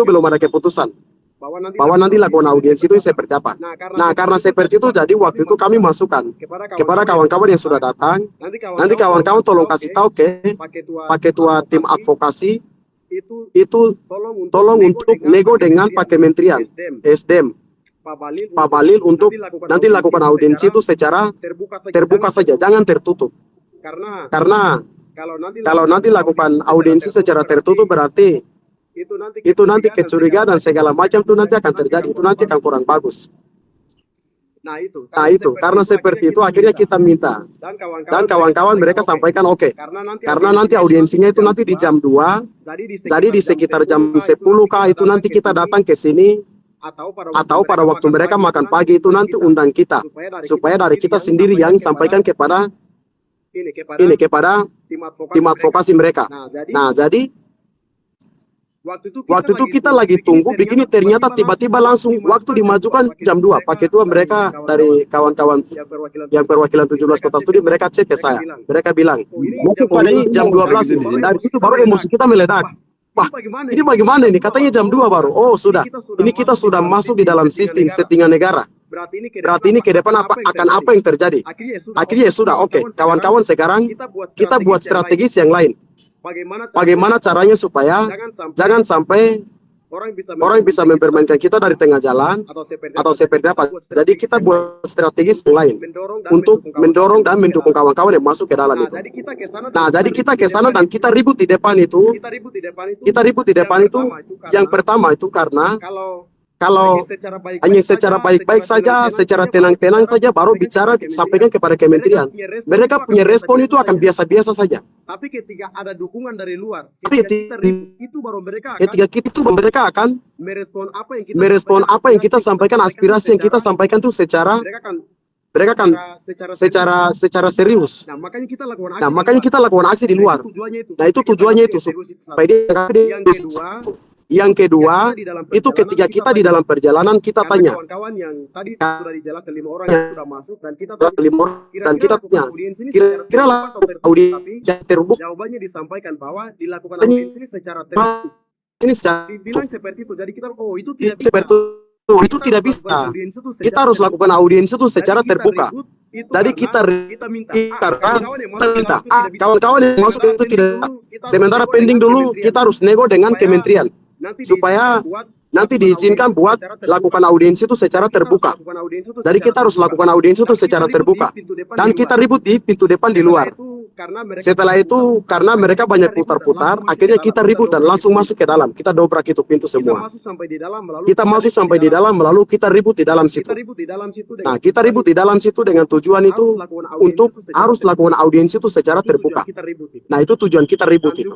belum ada keputusan bahwa nanti lakukan audiensi itu seperti apa. Nah, karena seperti itu, jadi waktu itu kami masukkan kepada kawan-kawan yang sudah datang, nanti kawan-kawan tolong kasih tahu ke Pak Ketua tim advokasi, itu tolong untuk nego dengan Pak Kementerian SDM, Pak Balil, untuk nanti lakukan audiensi itu secara terbuka saja, jangan tertutup. Karena kalau nanti lakukan audiensi secara tertutup berarti itu nanti kecurigaan dan segala macam itu nanti akan terjadi, itu nanti akan kurang bagus. Nah itu karena seperti itu akhirnya kita minta, dan kawan-kawan mereka sampaikan oke, karena nanti audiensinya itu nanti di jam 2, jadi di sekitar jam 10 kah itu nanti kita datang ke sini, atau pada waktu mereka makan pagi itu nanti undang kita, supaya dari kita sendiri yang sampaikan kepada tim advokasi mereka. Nah, jadi waktu itu kita lagi tunggu begini, ternyata tiba-tiba langsung waktu dimajukan jam 2. Pak Ketua mereka dari kawan-kawan yang perwakilan 17 kota studi, mereka cek ke saya. Mereka bilang, ini jam 12 ini. Dari situ baru emosi kita meledak. Wah, ini bagaimana ini? Katanya jam 2 baru. Oh, sudah. Ini kita sudah masuk di dalam sistem settingan negara. Berarti ini ke depan akan apa yang terjadi? Akhirnya ya sudah, oke. Kawan-kawan sekarang kita buat strategis yang lain. Bagaimana caranya supaya jangan sampai orang bisa mempermainkan kita dari tengah jalan atau seperti apa. Jadi kita buat strategis yang lain untuk mendorong dan mendukung kawan-kawan yang masuk ke dalam itu. Nah, jadi kita ke sana dan kita ribut di depan itu. Yang pertama itu karena kalau hanya secara baik-baik saja, secara tenang-tenang saja baru bicara sampaikan kepada kementerian, mereka punya respon itu akan biasa-biasa saja. Tapi ketika ada dukungan dari luar, ketika mereka akan merespon apa yang kita sampaikan, aspirasi yang kita sampaikan itu mereka akan secara serius. Nah, makanya kita lakukan aksi di luar. Nah, itu tujuannya itu supaya dia. Yang kedua, itu ketika kita di dalam perjalanan kita tanya. Kawan-kawan yang tadi sudah dijelaskan 5 orang yang sudah masuk dan kita tanya. Kira-kira audiensi yang terbuka. Jawabannya disampaikan bahwa dilakukan audiensi secara terbuka. Ini dibilang seperti itu. Jadi kita itu tidak bisa. Itu tidak bisa. Kita harus lakukan audiensi itu secara terbuka. Jadi kita minta kawan-kawan yang masuk itu tidak. Sementara pending dulu kita harus nego dengan kementerian. Supaya nanti diizinkan buat lakukan audiensi itu secara terbuka. Jadi kita harus lakukan audiensi itu secara terbuka. Dan kita ribut di pintu depan di luar. Setelah itu, karena mereka banyak putar-putar, akhirnya kita ribut dan langsung masuk ke dalam. Kita dobrak itu pintu semua. Kita masuk sampai di dalam, lalu kita ribut di dalam situ. Nah, kita ribut di dalam situ dengan tujuan itu untuk harus lakukan audiensi itu secara terbuka. Nah, itu tujuan kita ribut itu.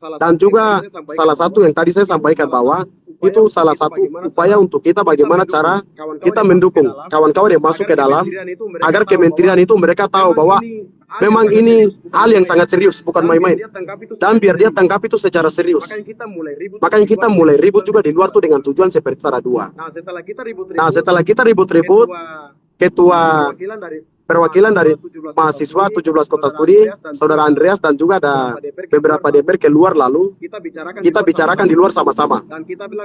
Dan juga salah satu yang tadi saya sampaikan bahwa itu salah satu upaya untuk kita bagaimana cara kita mendukung kawan-kawan yang masuk ke dalam, agar kementerian itu mereka tahu bahwa memang ini hal yang sangat serius, bukan main-main. Dan biar dia tangkap itu secara serius. Makanya kita mulai ribut juga di luar tuh dengan tujuan seperti itu ada dua. Nah setelah kita ribut-ribut, ketua perwakilan dari mahasiswa 17 kota studi, saudara Andreas dan juga ada beberapa DPR keluar, lalu kita bicarakan di luar sama-sama.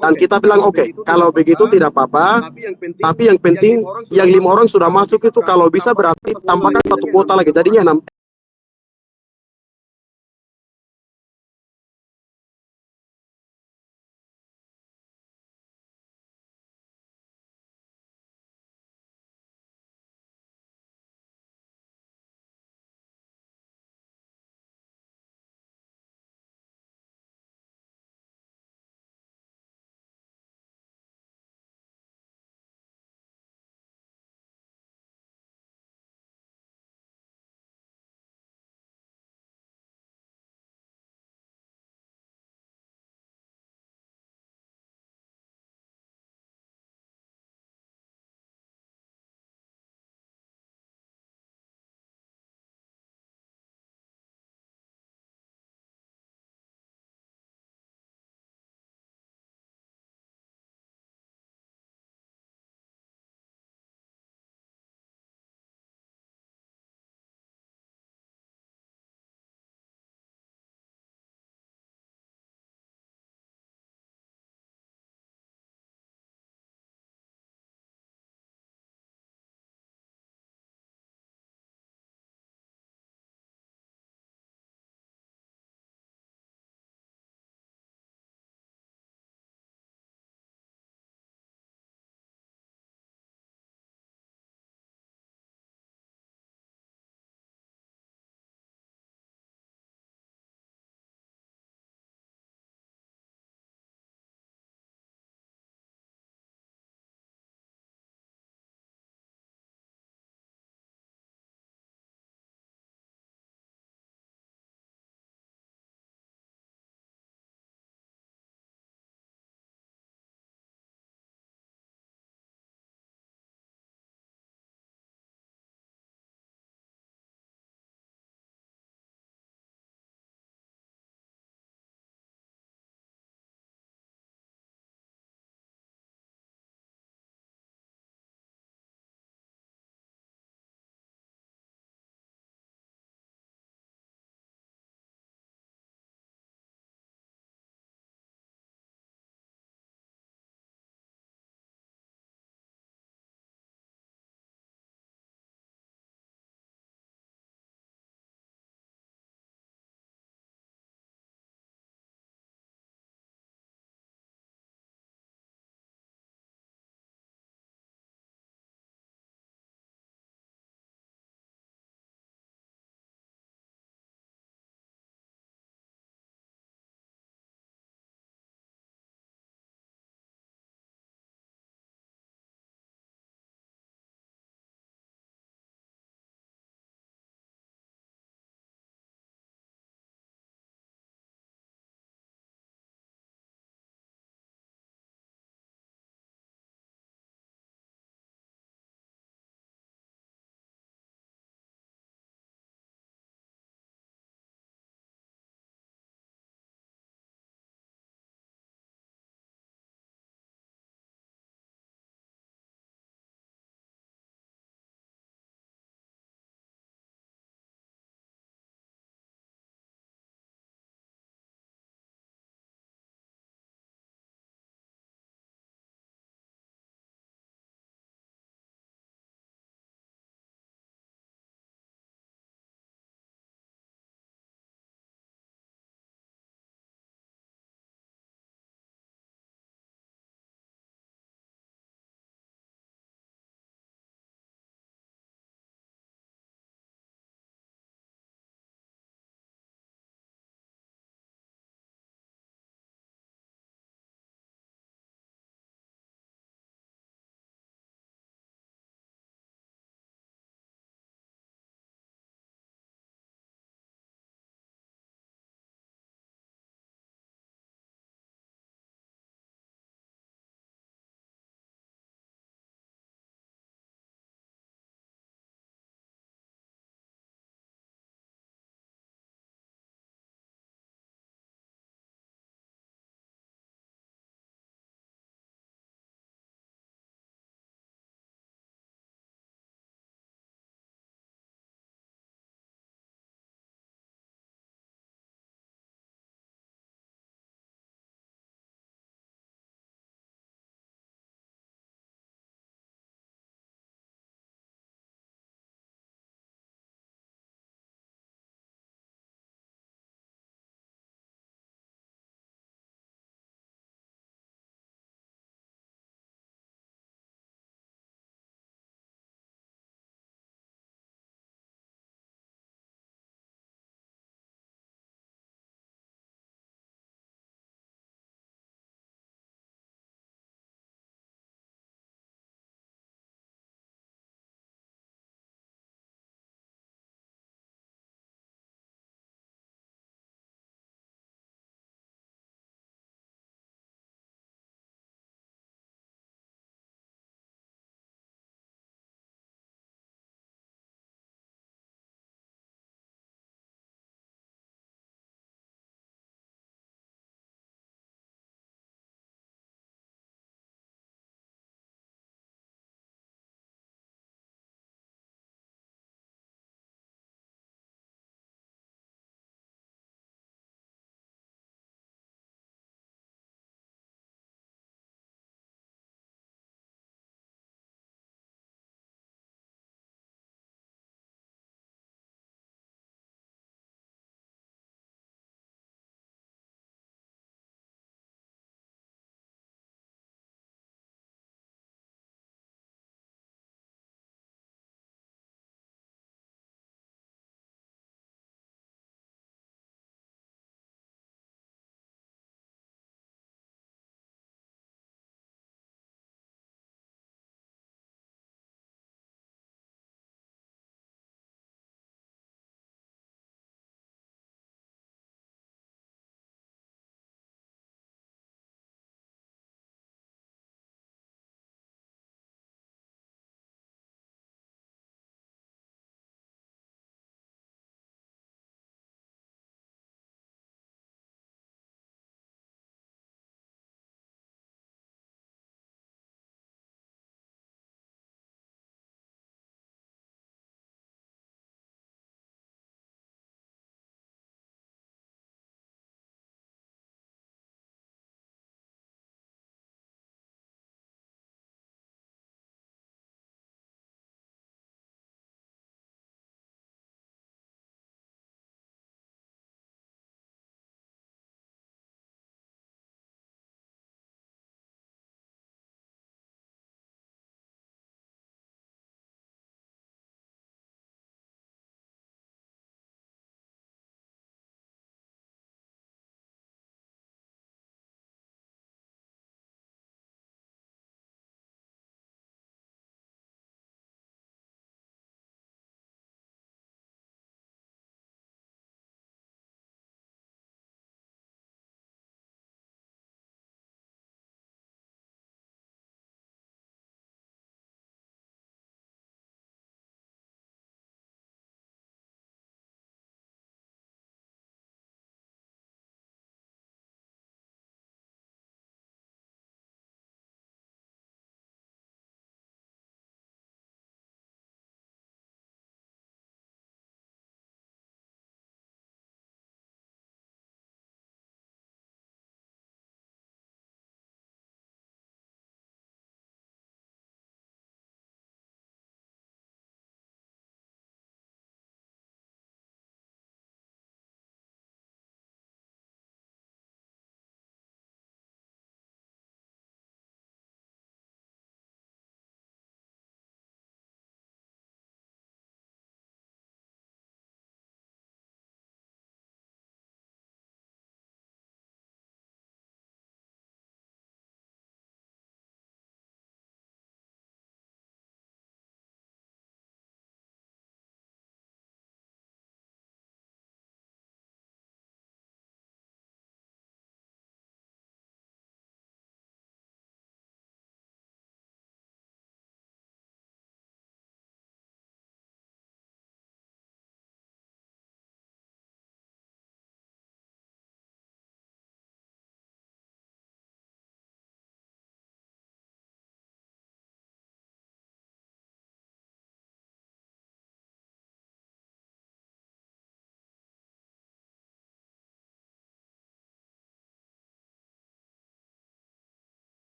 Dan kita bilang oke, kalau begitu tidak apa-apa, tapi yang penting yang 5 orang sudah masuk itu kalau bisa berarti tambahkan 1 kuota lagi, jadinya 6.